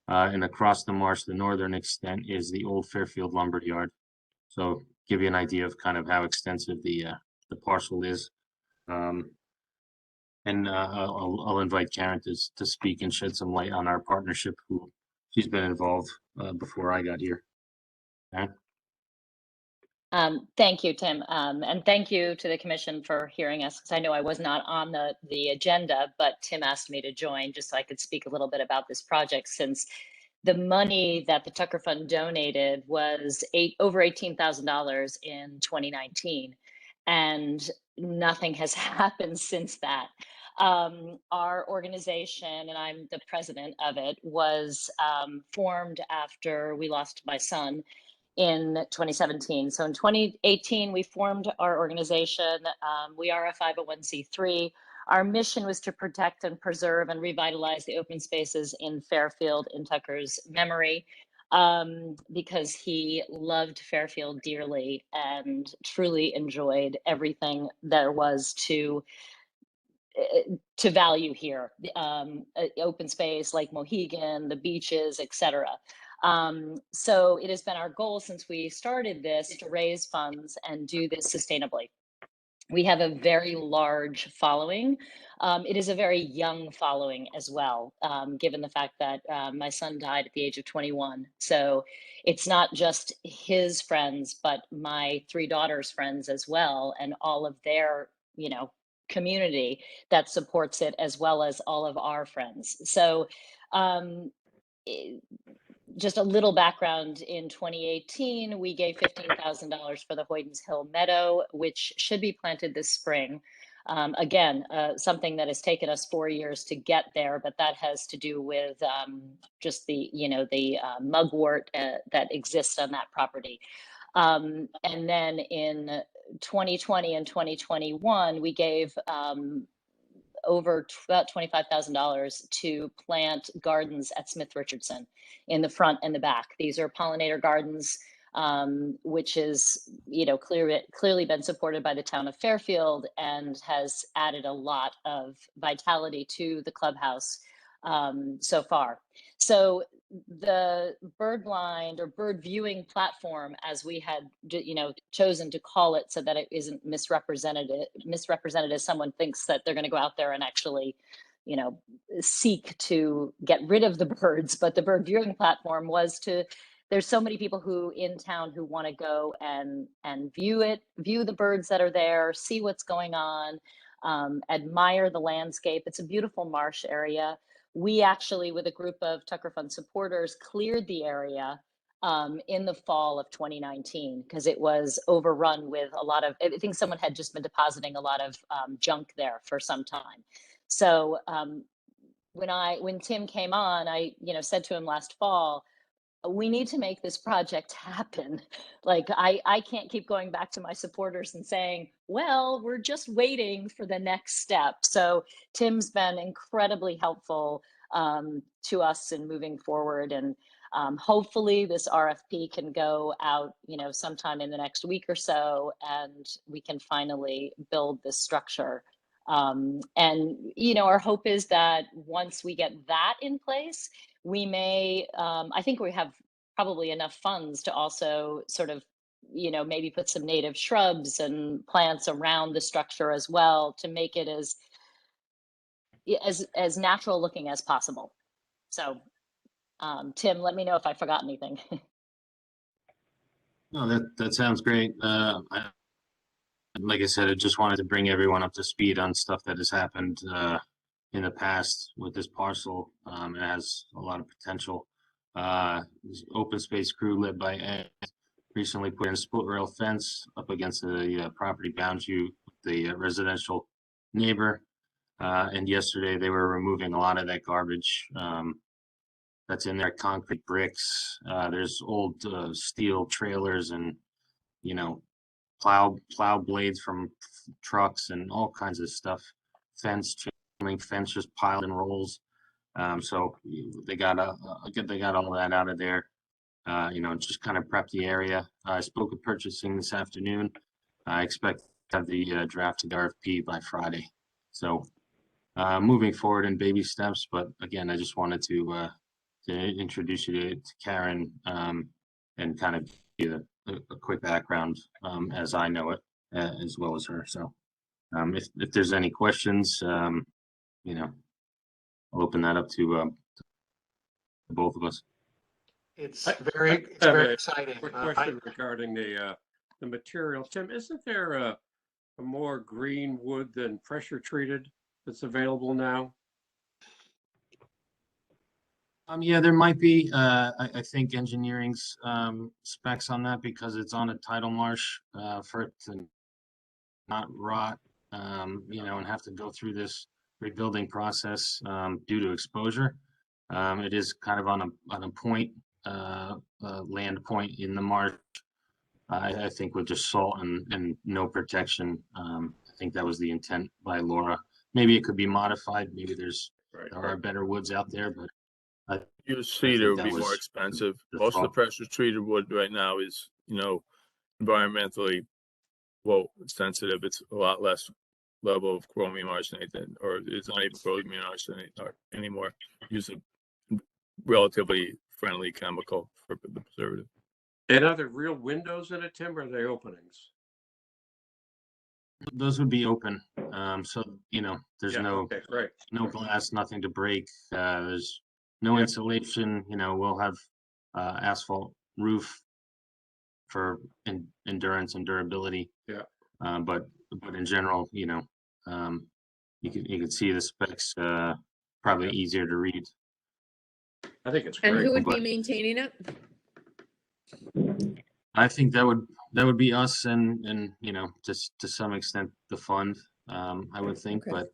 and across the marsh, the northern extent is the old Fairfield Lumberyard. So give you an idea of kind of how extensive the parcel is. And I'll invite Karen to speak and shed some light on our partnership. She's been involved before I got here. Karen? Thank you, Tim, and thank you to the commission for hearing us, because I know I was not on the agenda, but Tim asked me to join just so I could speak a little bit about this project, since the money that the Tucker Fund donated was over $18,000 in 2019, and nothing has happened since that. Our organization, and I'm the president of it, was formed after we lost my son in 2017. So in 2018, we formed our organization. We are a 501c3. Our mission was to protect and preserve and revitalize the open spaces in Fairfield in Tucker's memory, because he loved Fairfield dearly and truly enjoyed everything there was to value here, open space, Lake Mohegan, the beaches, etc. So it has been our goal since we started this to raise funds and do this sustainably. We have a very large following. It is a very young following as well, given the fact that my son died at the age of 21. So it's not just his friends, but my 3 daughters' friends as well, and all of their, community that supports it, as well as all of our friends. So just a little background, in 2018, we gave $15,000 for the Hoydens Hill Meadow, which should be planted this spring. Again, something that has taken us 4 years to get there, but that has to do with just the mugwort that exists on that property. And then in 2020 and 2021, we gave over about $25,000 to plant gardens at Smith Richardson in the front and the back. These are Pollinator Gardens, which is, clearly been supported by the town of Fairfield and has added a lot of vitality to the clubhouse so far. So the bird blind or bird viewing platform, as we had, chosen to call it, so that it isn't misrepresented as someone thinks that they're going to go out there and actually, seek to get rid of the birds. But the bird viewing platform was to, there's so many people who in town who want to go and view the birds that are there, see what's going on, admire the landscape. It's a beautiful marsh area. We actually, with a group of Tucker Fund supporters, cleared the area in the fall of 2019 because it was overrun with a lot of, I think someone had just been depositing a lot of junk there for some time. So when Tim came on, I said to him last fall, we need to make this project happen. Like, I can't keep going back to my supporters and saying, well, we're just waiting for the next step. So Tim's been incredibly helpful to us in moving forward. And hopefully this RFP can go out, sometime in the next week or so, and we can finally build this structure. And, our hope is that once we get that in place, we may, I think we have probably enough funds to also sort of, maybe put some native shrubs and plants around the structure as well to make it as natural looking as possible. So, Tim, let me know if I forgot anything. No, that sounds great. Like I said, I just wanted to bring everyone up to speed on stuff that has happened in the past with this parcel. It has a lot of potential. This open space crew led by Ed recently put in a split rail fence up against the property boundary with the residential neighbor. And yesterday they were removing a lot of that garbage that's in there, concrete bricks. There's old steel trailers and, plow blades from trucks and all kinds of stuff. Fence, chain link fence just piled in rolls. So they got all that out of there. Just kind of prep the area. I spoke with purchasing this afternoon. I expect to have the drafted RFP by Friday. So moving forward in baby steps. But again, I just wanted to introduce you to Karen and kind of give you a quick background as I know it, as well as her. So if there's any questions, I'll open that up to both of us. It's very exciting. Quick question regarding the material. Tim, isn't there a more green wood than pressure treated that's available now? Yeah, there might be. I think engineering's specs on that because it's on a tidal marsh for it to not rot, and have to go through this rebuilding process due to exposure. It is kind of on a point, land point in the marsh. I think with just salt and no protection. I think that was the intent by Laura. Maybe it could be modified. Maybe there are better woods out there, but Use cedar would be more expensive. Most of the pressure treated wood right now is, environmentally sensitive. It's a lot less level of chromium arsenate or it's not even chromium arsenate anymore. Use a relatively friendly chemical for the preservative. And are there real windows in it, Tim, or are they openings? Those would be open. So, there's no glass, nothing to break. There's no insulation. We'll have asphalt roof for endurance and durability. Yeah. But in general, you can see the specs. Probably easier to read. I think it's And great. who would be maintaining it? I think that would be us and just to some extent the fund. I would think, Okay. but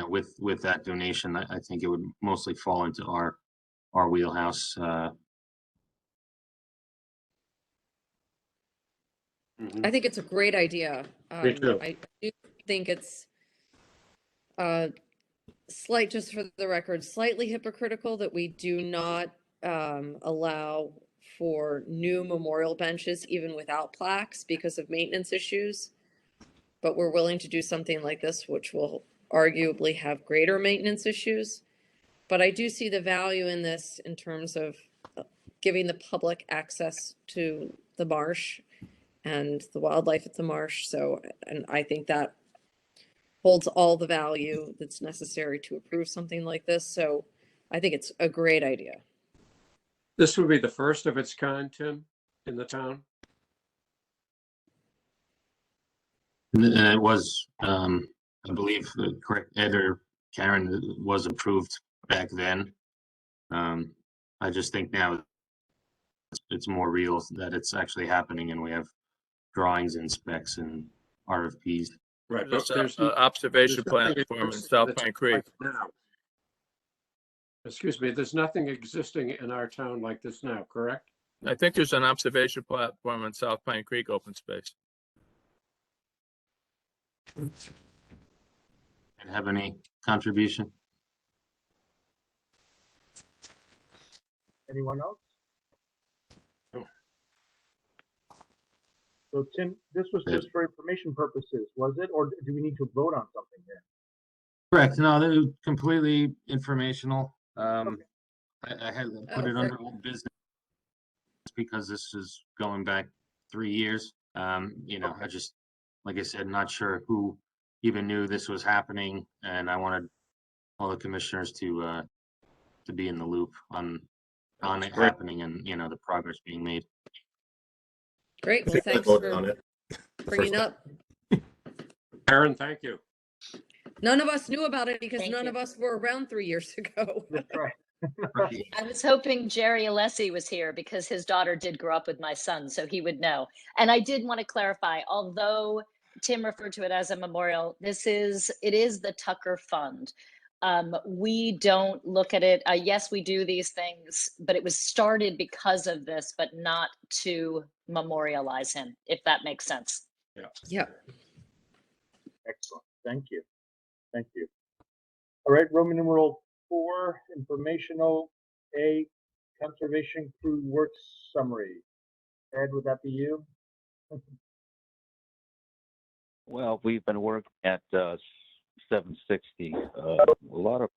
with that donation, I think it would mostly fall into our wheelhouse. I think it's a great idea. Me too. I do think it's just for the record, slightly hypocritical that we do not allow for new memorial benches even without plaques because of maintenance issues. But we're willing to do something like this, which will arguably have greater maintenance issues. But I do see the value in this in terms of giving the public access to the marsh and the wildlife at the marsh. So, and I think that holds all the value that's necessary to approve something like this. So I think it's a great idea. This would be the first of its kind, Tim, in the town. And it was, I believe, correct, Ed or Karen, it was approved back then. I just think now it's more real that it's actually happening, and we have drawings and specs and RFPs. Right, but There's an observation platform in South Pine Creek. Now. Excuse me, there's nothing existing in our town like this now, correct? I think there's an observation platform in South Pine Creek open space. And have any contribution? Anyone else? No. So Tim, this was just for information purposes, was it? Or do we need to vote on something here? Correct. No, they're completely informational. I had put it under old business because this is going back 3 years. You know, I just, like I said, not sure who even knew this was happening, and I wanted all the commissioners to be in the loop on it happening and, you know, the progress being made. Great. Well, thanks for bringing up. Aaron, thank you. None of us knew about it because none of us were around 3 years ago. That's right. I was hoping Jerry Alessi was here because his daughter did grow up with my son, so he would know. And I did want to clarify, although Tim referred to it as a memorial, it is the Tucker Fund. We don't look at it, yes, we do these things, but it was started because of this, but not to memorialize him, if that makes sense. Yeah. Yeah. Excellent. Thank you. Thank you. All right, Roman numeral 4, informational. A, conservation crew work summary. Ed, would that be you? Well, we've been working at 760. A lot of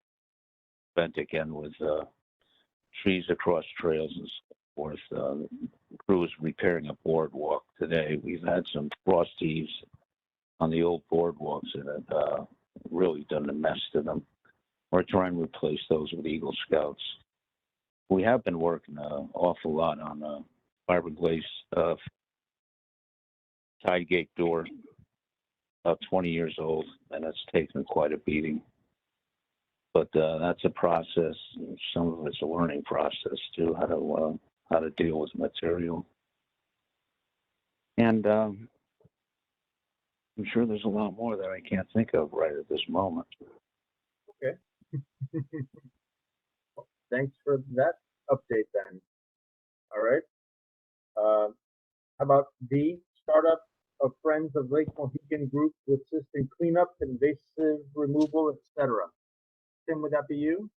event again with trees across trails and so forth. Crew is repairing a boardwalk today. We've had some frost heaves on the old boardwalks and have really done a mess to them. We're trying to replace those with Eagle Scouts. We have been working an awful lot on fiberglass tide gate door, about 20 years old, and it's taken quite a beating. But that's a process. Some of it's a learning process too, how to deal with material. And I'm sure there's a lot more that I can't think of right at this moment. Okay. Thanks for that update then. All right. How about B, startup of Friends of Lake Mohegan Group to assist in cleanup, invasive removal, etc. Tim, would that be you?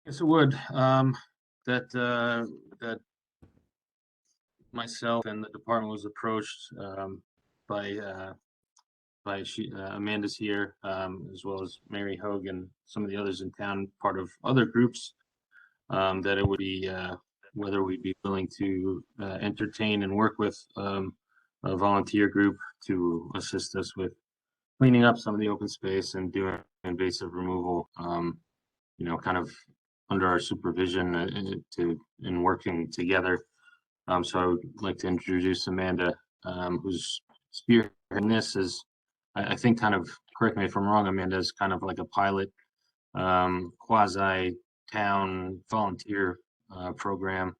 Yes, it would. That myself and the department was approached by Amanda's here, as well as Mary Hogue and some of the others in town, part of other groups, that it would be whether we'd be willing to entertain and work with a volunteer group to assist us with cleaning up some of the open space and doing invasive removal, you know, kind of under our supervision in working together. So I would like to introduce Amanda, who's spearheading this. Is I think, kind of, correct me if I'm wrong, Amanda, is kind of like a pilot quasi town volunteer program,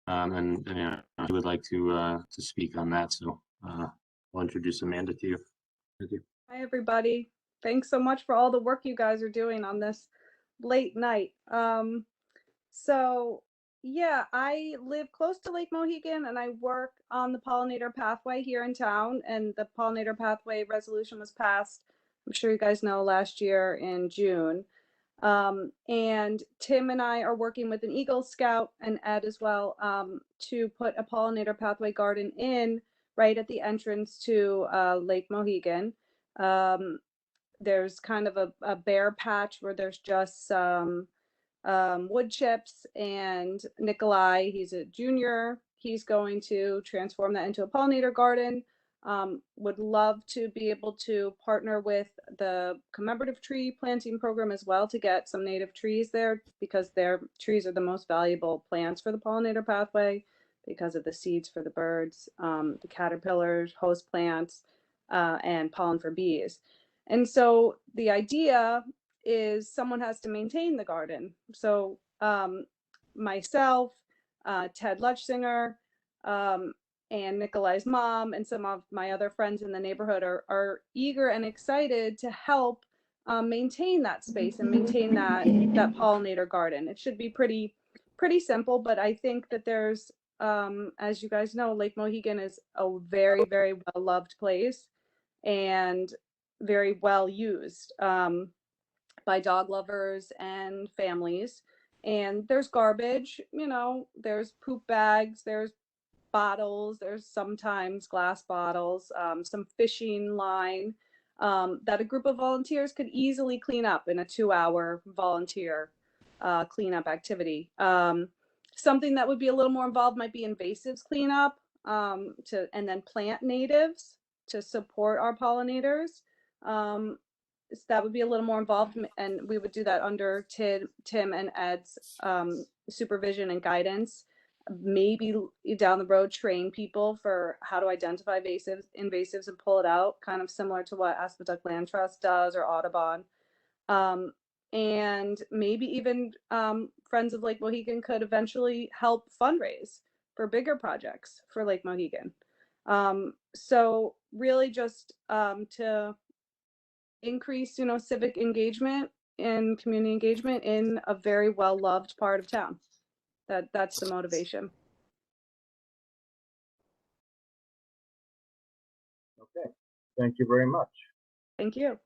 and you know, I would like to speak on that. So I'll introduce Amanda to you. Thank you. Hi, everybody. Thanks so much for all the work you guys are doing on this late night. So yeah, I live close to Lake Mohegan and I work on the Pollinator Pathway here in town, and the Pollinator Pathway resolution was passed, I'm sure you guys know, last year in June. And Tim and I are working with an Eagle Scout and Ed as well, to put a Pollinator Pathway garden in right at the entrance to Lake Mohegan. there's kind of a bare patch where there's just some wood chips, and Nikolai, he's a junior, he's going to transform that into a pollinator garden. Would love to be able to partner with the commemorative tree planting program as well to get some native trees there, because their trees are the most valuable plants for the pollinator pathway because of the seeds for the birds, the caterpillars, host plants, and pollen for bees. And so the idea is someone has to maintain the garden. So myself, Ted Lutchinger, and Nikolai's mom, and some of my other friends in the neighborhood are eager and excited to help maintain that space and maintain that pollinator garden. It should be pretty simple, but I think that there's, as you guys know, Lake Mohegan is a very, very well loved place and very well used by dog lovers and families. And there's garbage, there's poop bags, there's bottles, there's sometimes glass bottles, some fishing line that a group of volunteers could easily clean up in a 2-hour volunteer cleanup activity. Something that would be a little more involved might be invasives cleanup, and then plant natives to support our pollinators. So that would be a little more involved, and we would do that under Tim and Ed's supervision and guidance. Maybe down the road train people for how to identify invasives and pull it out, kind of similar to what Aspetuck Land Trust does or Audubon. And maybe even Friends of Lake Mohegan could eventually help fundraise for bigger projects for Lake Mohegan. So really just to increase, civic engagement and community engagement in a very well-loved part of town. That's the motivation. Okay, thank you very much. Thank you.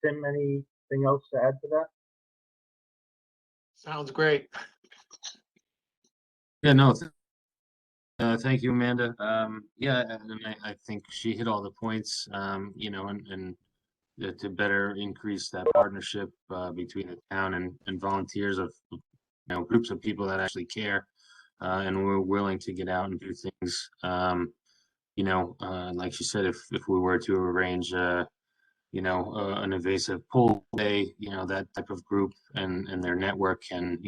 Tim, anything else to add to that? Sounds great. Yeah, no, thank you, Amanda. Yeah, and I think she hit all the points, and to better increase that partnership between the town and volunteers of, groups of people that actually care, and we're willing to get out and do things. Like she said, if we were to arrange, an invasive pull day, that type of group and their network can,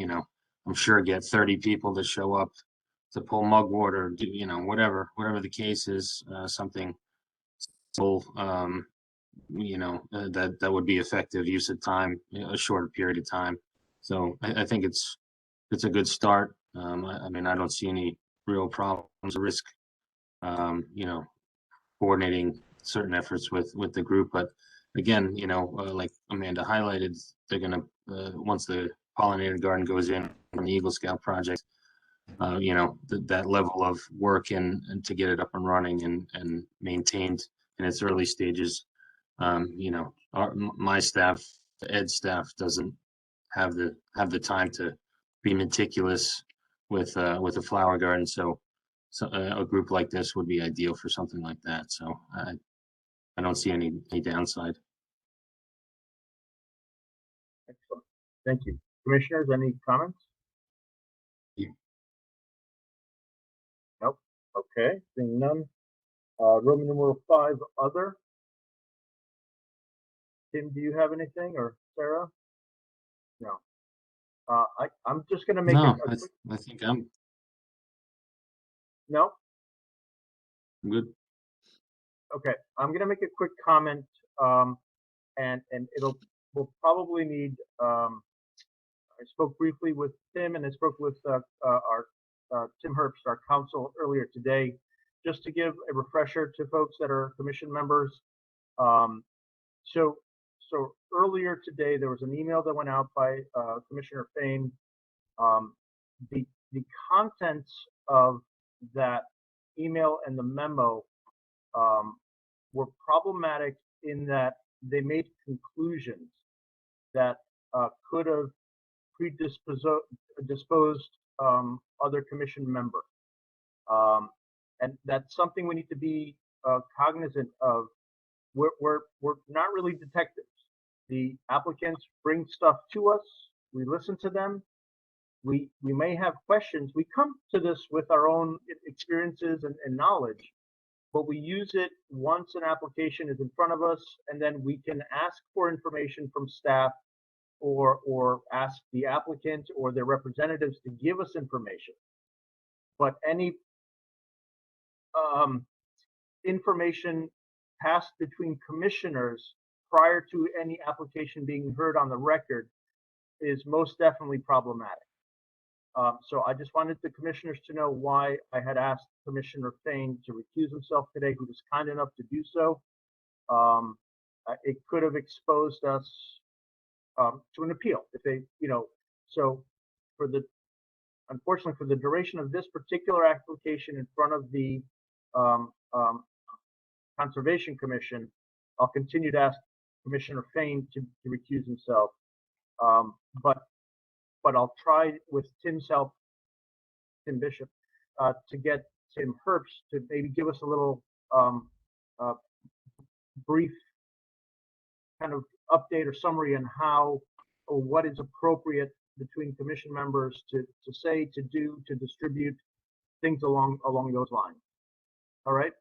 I'm sure get 30 people to show up to pull mugwort or do, whatever the case is, something so, that would be effective use of time, a shorter period of time. So I think it's a good start. I mean, I don't see any real problems or risk, coordinating certain efforts with the group. But again, like Amanda highlighted, they're gonna once the Pollinator Garden goes in from the Eagle Scout project, that level of work and to get it up and running and maintained in its early stages. My staff, Ed's staff, doesn't have the time to be meticulous with a flower garden. So a group like this would be ideal for something like that. So I don't see any downside. Excellent. Thank you. Commissioners, any comments? Nope. Okay, seeing none. Roman numeral 5, other. Tim, do you have anything, or Sarah? No. I'm just going to make No, a I think I'm no. good. Okay, I'm going to make a quick comment, and we'll probably need. I spoke briefly with Tim, and I spoke with our Tim Herbst, our counsel, earlier today, just to give a refresher to folks that are commission members. So earlier today, there was an email that went out by Commissioner Fain. The contents of that email and the memo were problematic in that they made conclusions that could have predisposed other commission member. And that's something we need to be cognizant of we're not really detectives. The applicants bring stuff to us. We listen to them. We may have questions. We come to this with our own experiences and knowledge, but we use it once an application is in front of us, and then we can ask for information from staff or ask the applicant or their representatives to give us information. But any information passed between commissioners prior to any application being heard on the record is most definitely problematic. So I just wanted the commissioners to know why I had asked Commissioner Fain to recuse himself today, who was kind enough to do so. It could have exposed us to an appeal if they, so unfortunately for the duration of this particular application in front of the Conservation Commission, I'll continue to ask Commissioner Fain to recuse himself. But I'll try with Tim's help, Tim Bishop, to get Tim Herbst to maybe give us a little brief kind of update or summary on how or what is appropriate between commission members to say, to do, to distribute, things along those lines. All right?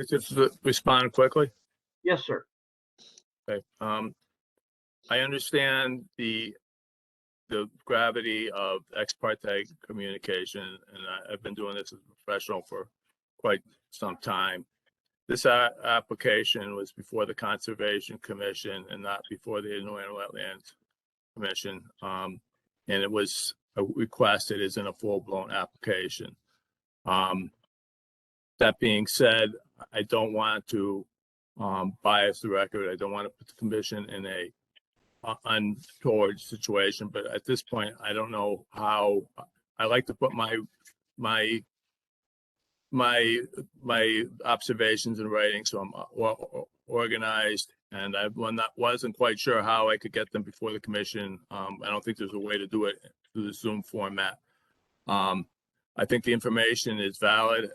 Just respond quickly. Yes, sir. Okay. I understand the gravity of ex parte communication, and I've been doing this as a professional for quite some time. This application was before the Conservation Commission and not before the Inland Wetlands Commission, and it was a request. It isn't a full-blown application. That being said, I don't want to bias the record. I don't want to put the commission in a untoward situation, but at this point, I don't know how. I like to put my observations in writing, so I'm organized, and I wasn't quite sure how I could get them before the commission. I don't think there's a way to do it through the Zoom format. I think the information is valid.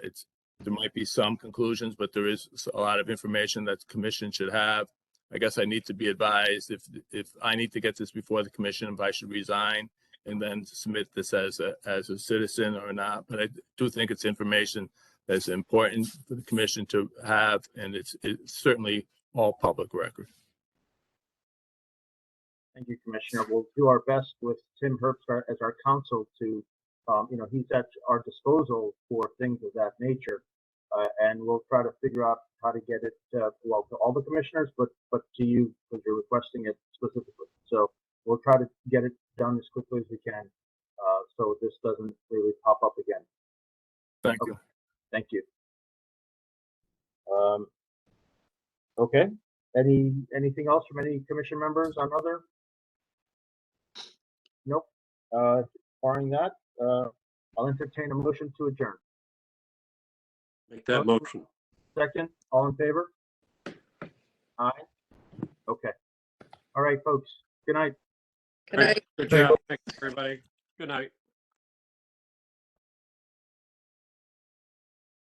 There might be some conclusions, but there is a lot of information that the commission should have. I guess I need to be advised if I need to get this before the commission, if I should resign and then submit this as a citizen or not. But I do think it's information that's important for the commission to have, and it's certainly all public record. Thank you, Commissioner. We'll do our best with Tim Herbst as our counsel to, he's at our disposal for things of that nature. And we'll try to figure out how to get it, to all the commissioners, but to you, because you're requesting it specifically. So we'll try to get it done as quickly as we can, so this doesn't really pop up again. Thank you. Thank you. Okay. Anything else from any commission members on other? Nope. Barring that, I'll entertain a motion to adjourn. Make that motion. Second, all in favor? Aye. Okay. All right, folks. Good night. Good night. Good job. Thanks, everybody. Good night.